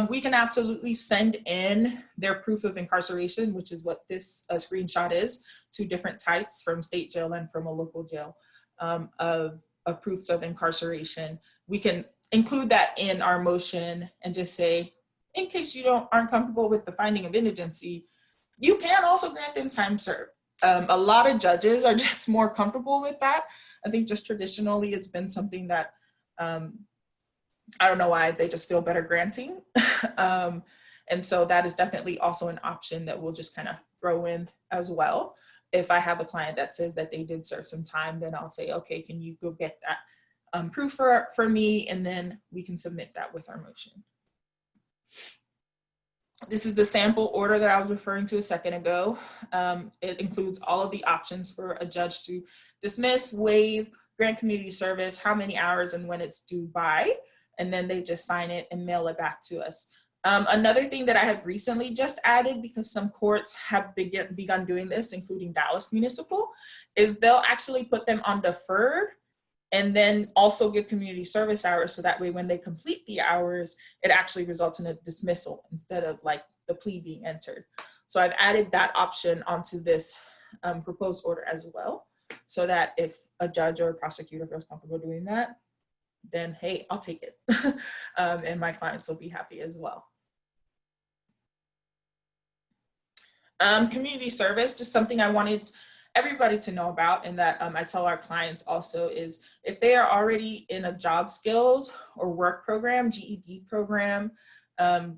we can absolutely send in their proof of incarceration, which is what this screenshot is, 2 different types, from state jail and from a local jail, of proofs of incarceration. We can include that in our motion and just say, in case you aren't comfortable with the finding of indigency, you can also grant them time served. A lot of judges are just more comfortable with that. I think just traditionally it's been something that, I don't know why, they just feel better granting. And so that is definitely also an option that we'll just kind of throw in as well. If I have a client that says that they did serve some time, then I'll say, okay, can you go get that proof for me? And then we can submit that with our motion. This is the sample order that I was referring to a second ago. It includes all of the options for a judge to dismiss, waive, grant community service, how many hours, and when it's due by, and then they just sign it and mail it back to us. Another thing that I have recently just added, because some courts have begun doing this, including Dallas Municipal, is they'll actually put them on deferred and then also give community service hours. So that way, when they complete the hours, it actually results in a dismissal instead of like the plea being entered. So I've added that option onto this proposed order as well, so that if a judge or a prosecutor feels comfortable doing that, then hey, I'll take it. And my clients will be happy as well. Community service, just something I wanted everybody to know about, and that I tell our clients also, is if they are already in a job skills or work program, GED program,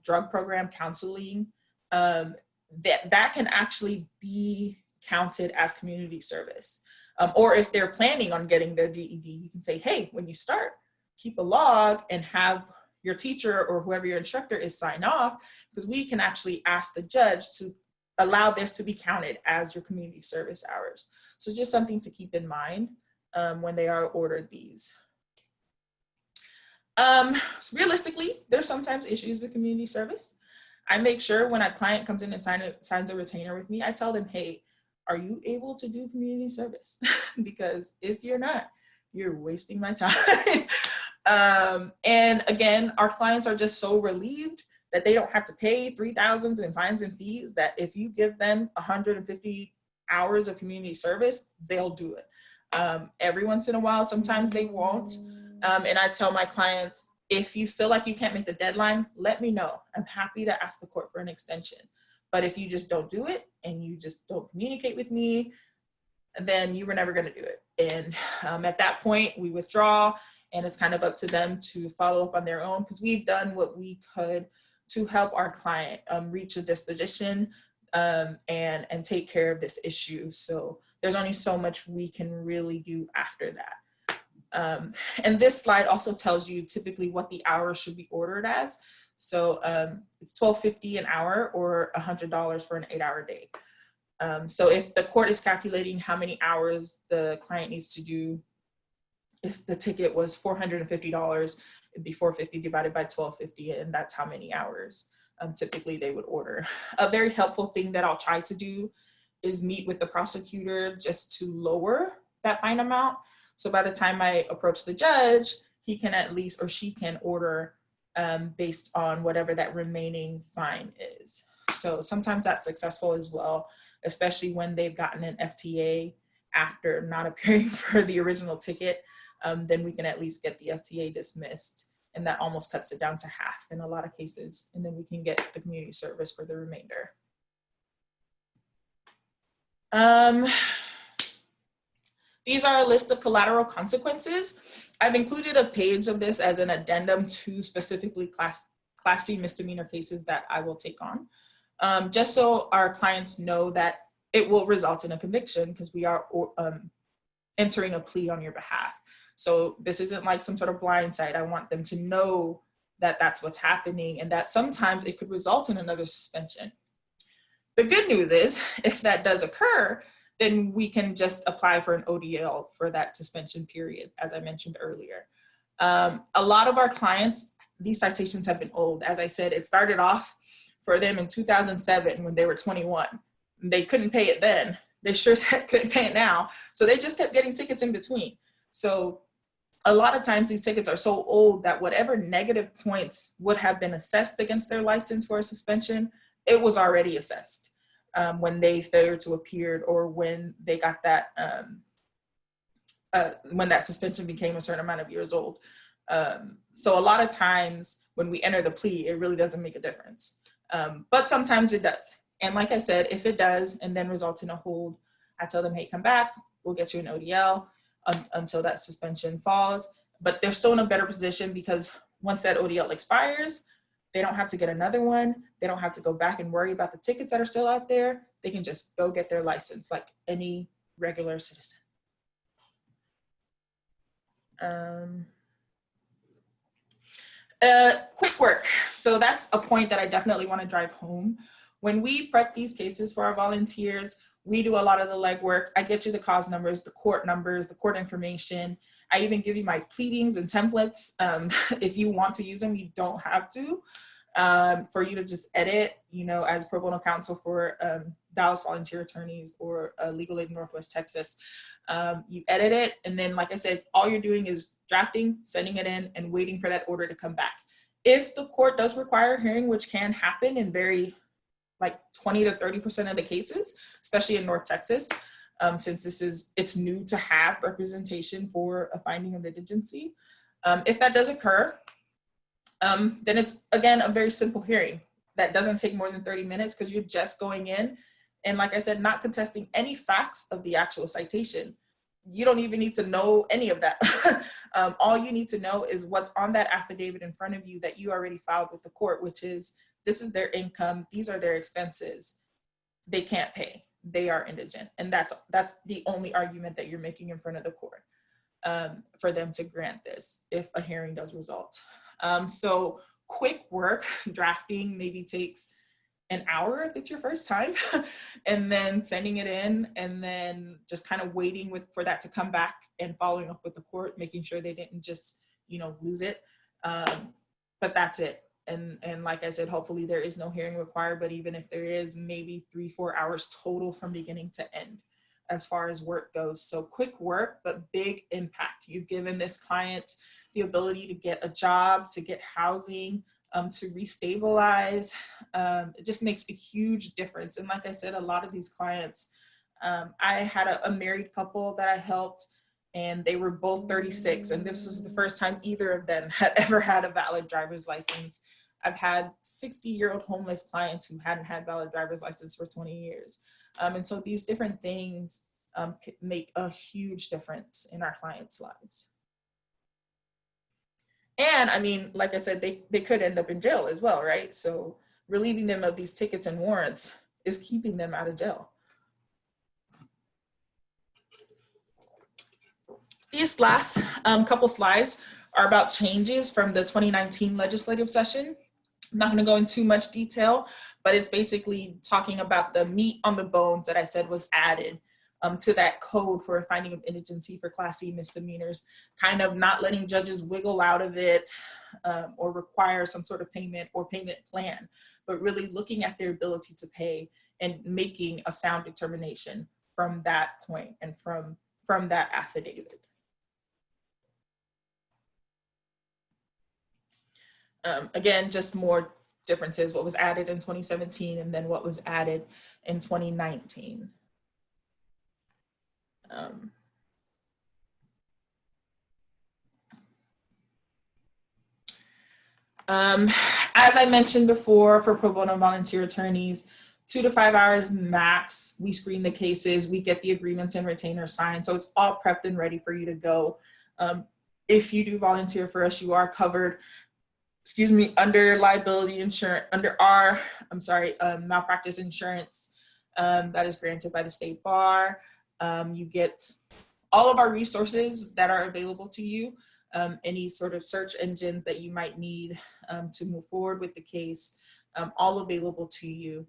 drug program, counseling, that can actually be counted as community service. Or if they're planning on getting their GED, you can say, hey, when you start, keep a log and have your teacher or whoever your instructor is sign off, because we can actually ask the judge to allow this to be counted as your community service hours. So just something to keep in mind when they are ordered these. Realistically, there's sometimes issues with community service. I make sure when a client comes in and signs a retainer with me, I tell them, hey, are you able to do community service? Because if you're not, you're wasting my time. And again, our clients are just so relieved that they don't have to pay $3,000 in fines and fees, that if you give them 150 hours of community service, they'll do it. Every once in a while, sometimes they won't. And I tell my clients, if you feel like you can't make the deadline, let me know. I'm happy to ask the court for an extension. But if you just don't do it and you just don't communicate with me, then you were never going to do it. And at that point, we withdraw, and it's kind of up to them to follow up on their own, because we've done what we could to help our client reach a disposition and take care of this issue. So there's only so much we can really do after that. And this slide also tells you typically what the hours should be ordered as. So it's $12.50 an hour or $100 for an 8-hour day. So if the court is calculating how many hours the client needs to do, if the ticket was $450, it'd be $450 divided by $12.50, and that's how many hours typically they would order. A very helpful thing that I'll try to do is meet with the prosecutor just to lower that fine amount. So by the time I approach the judge, he can at least, or she can order based on whatever that remaining fine is. So sometimes that's successful as well, especially when they've gotten an FTA after not appearing for the original ticket. Then we can at least get the FTA dismissed, and that almost cuts it down to half in a lot of cases. And then we can get the community service for the remainder. These are a list of collateral consequences. I've included a page of this as an addendum to specifically Class C misdemeanor cases that I will take on, just so our clients know that it will result in a conviction because we are entering a plea on your behalf. So this isn't like some sort of blindside. I want them to know that that's what's happening and that sometimes it could result in another suspension. The good news is if that does occur, then we can just apply for an ODL for that suspension period, as I mentioned earlier. A lot of our clients, these citations have been old. As I said, it started off for them in 2007 when they were 21. They couldn't pay it then. They sure couldn't pay it now. So they just kept getting tickets in between. So a lot of times these tickets are so old that whatever negative points would have been assessed against their license for a suspension, it was already assessed. When they failed to appear or when they got that, when that suspension became a certain amount of years old. So a lot of times when we enter the plea, it really doesn't make a difference. But sometimes it does. And like I said, if it does and then results in a hold, I tell them, hey, come back, we'll get you an ODL until that suspension falls. But they're still in a better position because once that ODL expires, they don't have to get another one. They don't have to go back and worry about the tickets that are still out there. They can just go get their license like any regular citizen. Quick work. So that's a point that I definitely want to drive home. When we prep these cases for our volunteers, we do a lot of the legwork. I get you the cause numbers, the court information. I even give you my pleadings and templates. If you want to use them, you don't have to. For you to just edit, you know, as pro bono counsel for Dallas volunteer attorneys or Legal Aid Northwest Texas, you edit it. And then, like I said, all you're doing is drafting, sending it in, and waiting for that order to come back. If the court does require a hearing, which can happen in very like 20 to 30% of the cases, especially in North Texas, since it's new to have representation for a finding of indigency. If that does occur, then it's, again, a very simple hearing that doesn't take more than 30 minutes because you're just going in and, like I said, not contesting any facts of the actual citation. You don't even need to know any of that. All you need to know is what's on that affidavit in front of you that you already filed with the court, which is, this is their income, these are their expenses. They can't pay, they are indigent. And that's the only argument that you're making in front of the court for them to grant this if a hearing does result. So quick work, drafting maybe takes an hour if it's your first time, and then sending it in, and then just kind of waiting for that to come back and following up with the court, making sure they didn't just, you know, lose it. But that's it. And like I said, hopefully there is no hearing required, but even if there is, maybe 3-4 hours total from beginning to end as far as work goes. So quick work, but big impact. You've given this client the ability to get a job, to get housing, to restabilize. It just makes a huge difference. And like I said, a lot of these clients, I had a married couple that I helped, and they were both 36. And this is the first time either of them had ever had a valid driver's license. I've had 60-year-old homeless clients who hadn't had valid driver's license for 20 years. And so these different things make a huge difference in our clients' lives. And I mean, like I said, they could end up in jail as well, right? So relieving them of these tickets and warrants is keeping them out of jail. These last couple slides are about changes from the 2019 legislative session. I'm not going to go into too much detail, but it's basically talking about the meat on the bones that I said was added to that code for a finding of indigency for Class C misdemeanors, kind of not letting judges wiggle out of it or require some sort of payment or payment plan, but really looking at their ability to pay and making a sound determination from that point and from that affidavit. Again, just more differences, what was added in 2017 and then what was added in 2019. As I mentioned before, for pro bono volunteer attorneys, 2 to 5 hours max, we screen the cases, we get the agreements and retainers signed, so it's all prepped and ready for you to go. If you do volunteer for us, you are covered, under liability insurance, under our, malpractice insurance that is granted by the state bar. You get all of our resources that are available to you, any sort of search engines that you might need to move forward with the case, all available to you.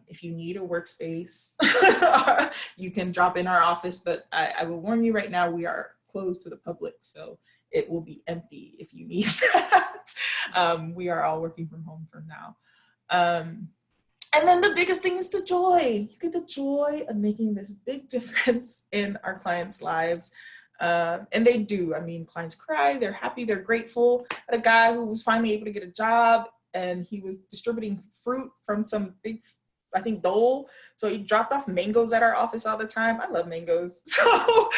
If you need a workspace, you can drop in our office, but I will warn you right now, we are closed to the public, so it will be empty if you need that. We are all working from home for now. And then the biggest thing is the joy. You get the joy of making this big difference in our clients' lives. And they do. I mean, clients cry, they're happy, they're grateful. I had a guy who was finally able to get a job, and he was distributing fruit from some big, I think, dole. So he dropped off mangoes at our office all the time. I love mangoes. So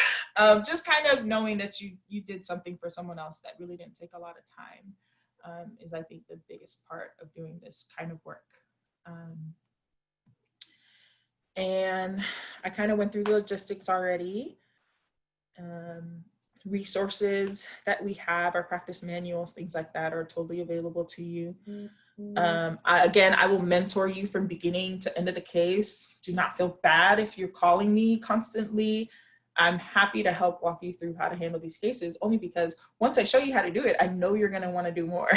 just kind of knowing that you did something for someone else that really didn't take a lot of time is, I think, the biggest part of doing this kind of work. And I kind of went through the logistics already. Resources that we have, our practice manuals, things like that are totally available to you. I will mentor you from beginning to end of the case. Do not feel bad if you're calling me constantly. I'm happy to help walk you through how to handle these cases, only because once I show you how to do it, I know you're going to want to do more.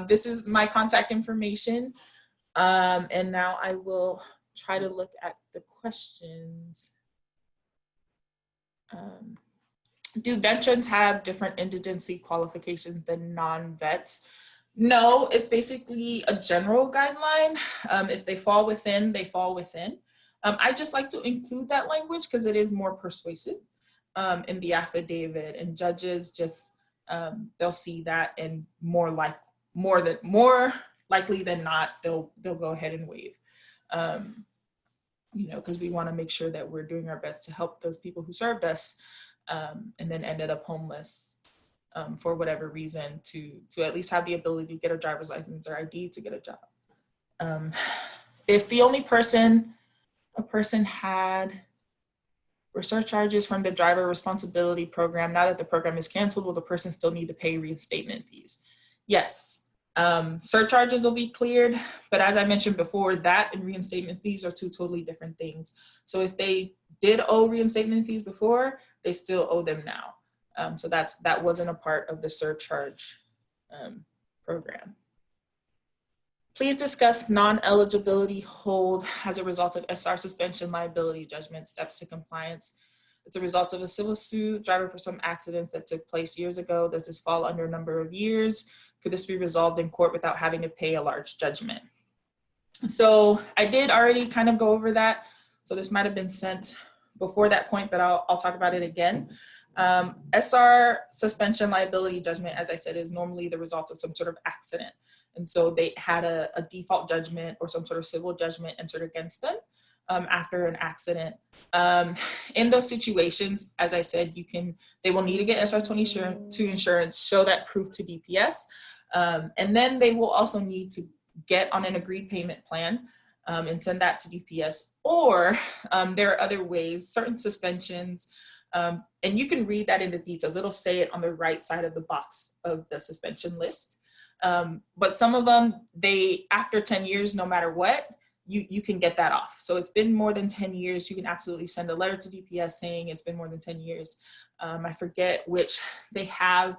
This is my contact information. And now I will try to look at the questions. Do veterans have different indigency qualifications than non-vets? No, it's basically a general guideline. If they fall within, they fall within. I just like to include that language because it is more persuasive in the affidavit, and judges just, they'll see that, and more likely than not, they'll go ahead and waive. Because we want to make sure that we're doing our best to help those people who served us and then ended up homeless for whatever reason to at least have the ability to get a driver's license or ID to get a job. If the only person a person had were surcharges from the driver responsibility program, now that the program is canceled, will the person still need to pay reinstatement fees? Yes. Surcharges will be cleared, but as I mentioned before, that and reinstatement fees are two totally different things. So if they did owe reinstatement fees before, they still owe them now. So that wasn't a part of the surcharge program. Please discuss non-eligibility hold as a result of SR suspension liability judgment, steps to compliance. It's a result of a civil suit, driver for some accidents that took place years ago. Does this fall under a number of years? Could this be resolved in court without having to pay a large judgment? So I did already kind of go over that. So this might've been sent before that point, but I'll talk about it again. SR suspension liability judgment, as I said, is normally the result of some sort of accident. And so they had a default judgment or some sort of civil judgment entered against them after an accident. In those situations, as I said, they will need to get SR22 insurance, show that proof to DPS. And then they will also need to get on an agreed payment plan and send that to DPS. Or there are other ways, certain suspensions, and you can read that in the details. It'll say it on the right side of the box of the suspension list. But some of them, after 10 years, no matter what, you can get that off. So it's been more than 10 years. You can absolutely send a letter to DPS saying it's been more than 10 years. I forget which, they have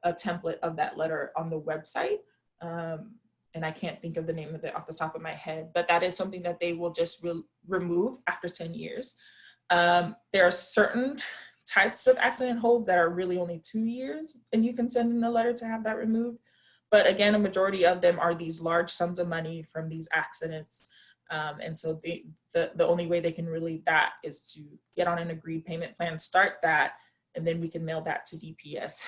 a template of that letter on the website. And I can't think of the name of it off the top of my head, but that is something that they will just remove after 10 years. There are certain types of accident holds that are really only 2 years, and you can send in a letter to have that removed. But again, a majority of them are these large sums of money from these accidents. And so the only way they can relieve that is to get on an agreed payment plan, start that, and then we can mail that to DPS.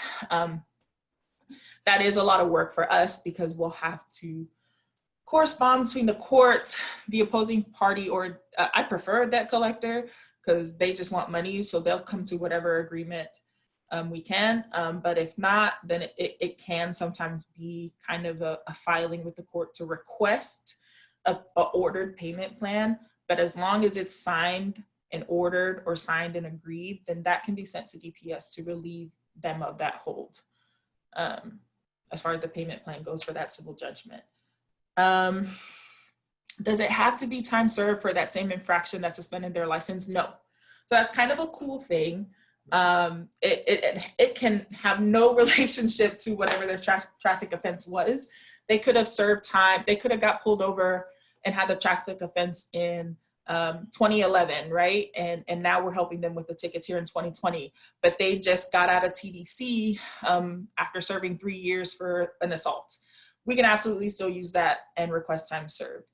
That is a lot of work for us because we'll have to correspond between the court, the opposing party, or I prefer a debt collector because they just want money, so they'll come to whatever agreement we can. But if not, then it can sometimes be kind of a filing with the court to request a ordered payment plan. But as long as it's signed and ordered or signed and agreed, then that can be sent to DPS to relieve them of that hold, as far as the payment plan goes for that civil judgment. Does it have to be time served for that same infraction that suspended their license? No. So that's kind of a cool thing. It can have no relationship to whatever their traffic offense was. They could have served time. They could have got pulled over and had the traffic offense in 2011, right? And now we're helping them with the tickets here in 2020, but they just got out of TDC after serving 3 years for an assault. We can absolutely still use that and request time served.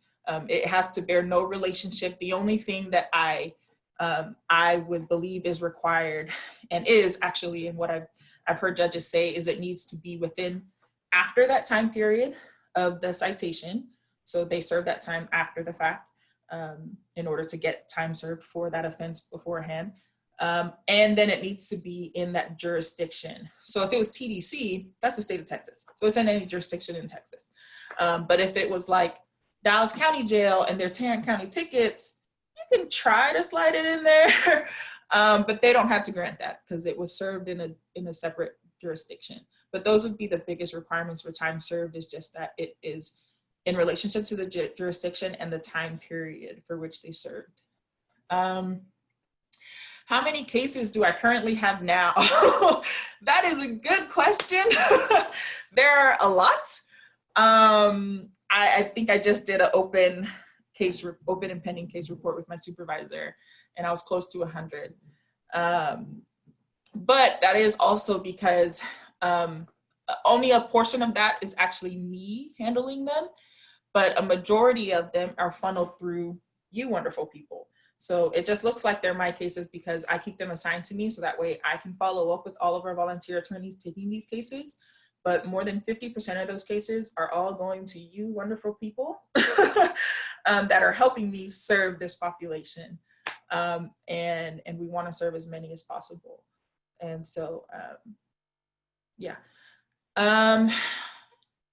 It has to bear no relationship. The only thing that I would believe is required, and is actually, and what I've heard judges say, is it needs to be within after that time period of the citation. So they serve that time after the fact in order to get time served for that offense beforehand. And then it needs to be in that jurisdiction. So if it was TDC, that's the state of Texas. So it's in any jurisdiction in Texas. But if it was like Dallas County Jail and their Tarrant County tickets, you can try to slide it in there, but they don't have to grant that because it was served in a separate jurisdiction. But those would be the biggest requirements for time served, is just that it is in relationship to the jurisdiction and the time period for which they served. How many cases do I currently have now? That is a good question. There are a lot. I think I just did an open and pending case report with my supervisor, and I was close to 100. But that is also because only a portion of that is actually me handling them, but a majority of them are funneled through you wonderful people. So it just looks like they're my cases because I keep them assigned to me, so that way I can follow up with all of our volunteer attorneys taking these cases. But more than 50% of those cases are all going to you wonderful people that are helping me serve this population. And we want to serve as many as possible. And so, yeah.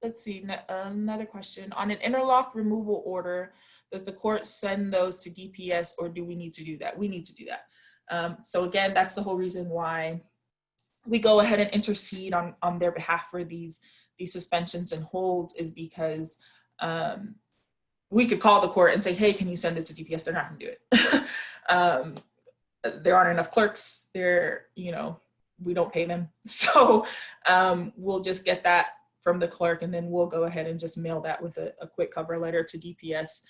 Let's see, another question. On an interlock removal order, does the court send those to DPS, or do we need to do that? We need to do that. So again, that's the whole reason why we go ahead and intercede on their behalf for these suspensions and holds, is because we could call the court and say, hey, can you send this to DPS? They're not gonna do it. There aren't enough clerks. We don't pay them. So we'll just get that from the clerk, and then we'll go ahead and just mail that with a quick cover letter to DPS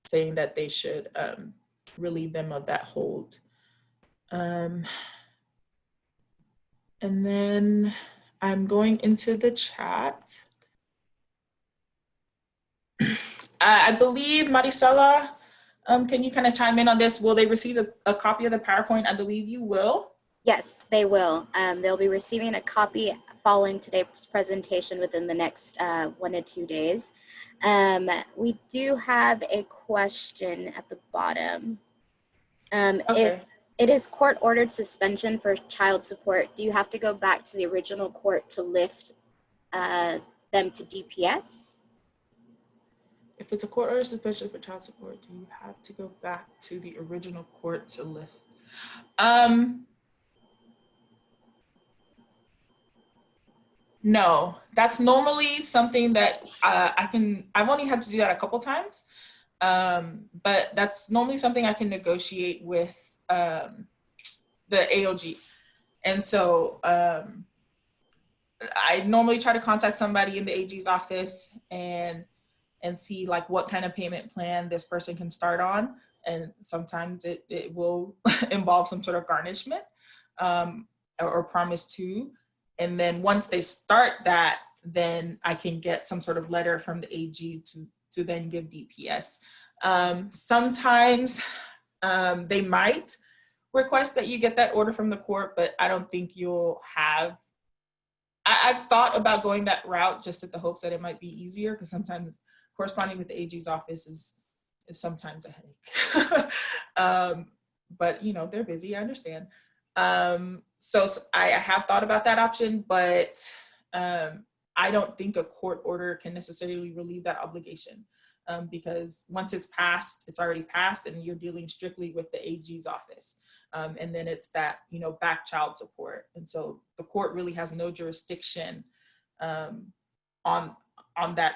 saying that they should relieve them of that hold. And then I'm going into the chat. I believe Maricela, can you kind of chime in on this? Will they receive a copy of the PowerPoint? I believe you will. Yes, they will. They'll be receiving a copy following today's presentation within the next 1 to 2 days. We do have a question at the bottom. Okay. If it is court-ordered suspension for child support, do you have to go back to the original court to lift them to DPS? If it's a court order suspension for child support, do you have to go back to the original court to lift? No, that's normally something that I've only had to do that a couple times, but that's normally something I can negotiate with the AOG. And so I normally try to contact somebody in the AG's office and see like what kind of payment plan this person can start on. And sometimes it will involve some sort of garnishment or promise to. And then once they start that, then I can get some sort of letter from the AG to then give DPS. Sometimes they might request that you get that order from the court, but I don't think you'll have I've thought about going that route just at the hopes that it might be easier, because sometimes corresponding with the AG's office is sometimes a headache. But you know, they're busy, I understand. So I have thought about that option, but I don't think a court order can necessarily relieve that obligation, because once it's passed, it's already passed, and you're dealing strictly with the AG's office. And then it's that, you know, back child support. And so the court really has no jurisdiction on that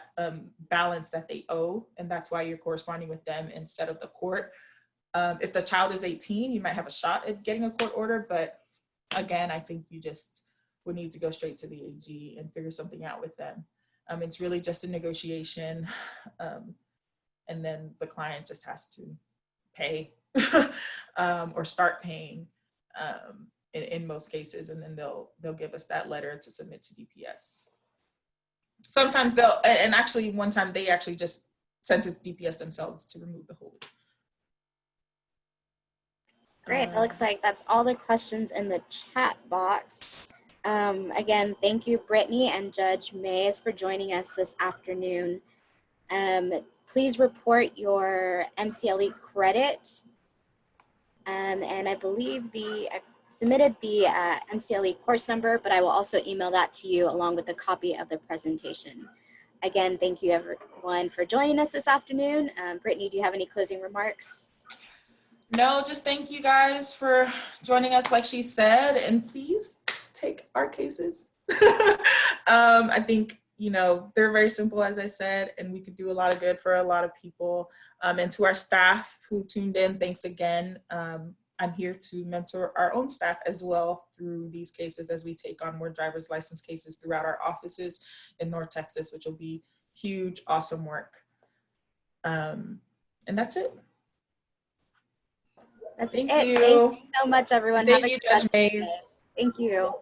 balance that they owe. And that's why you're corresponding with them instead of the court. If the child is 18, you might have a shot at getting a court order. But again, I think you just would need to go straight to the AG and figure something out with them. It's really just a negotiation. And then the client just has to pay or start paying in most cases, and then they'll give us that letter to submit to DPS. Sometimes and actually one time they actually just sent it to DPS themselves to remove the hold. Great, that looks like that's all the questions in the chat box. Again, thank you, Brittany and Judge Mays, for joining us this afternoon. Please report your MCLE credit. And I believe I submitted the MCLE course number, but I will also email that to you along with a copy of the presentation. Again, thank you everyone for joining us this afternoon. Brittany, do you have any closing remarks? No, just thank you guys for joining us, like she said, and please take our cases. I think, you know, they're very simple, as I said, and we could do a lot of good for a lot of people. And to our staff who tuned in, thanks again. I'm here to mentor our own staff as well through these cases as we take on more driver's license cases throughout our offices in North Texas, which will be huge, awesome work. And that's it. That's Thank it. you. Thank you so much, everyone. Thank Have a you, good rest Judge of your Mays. day. Thank you.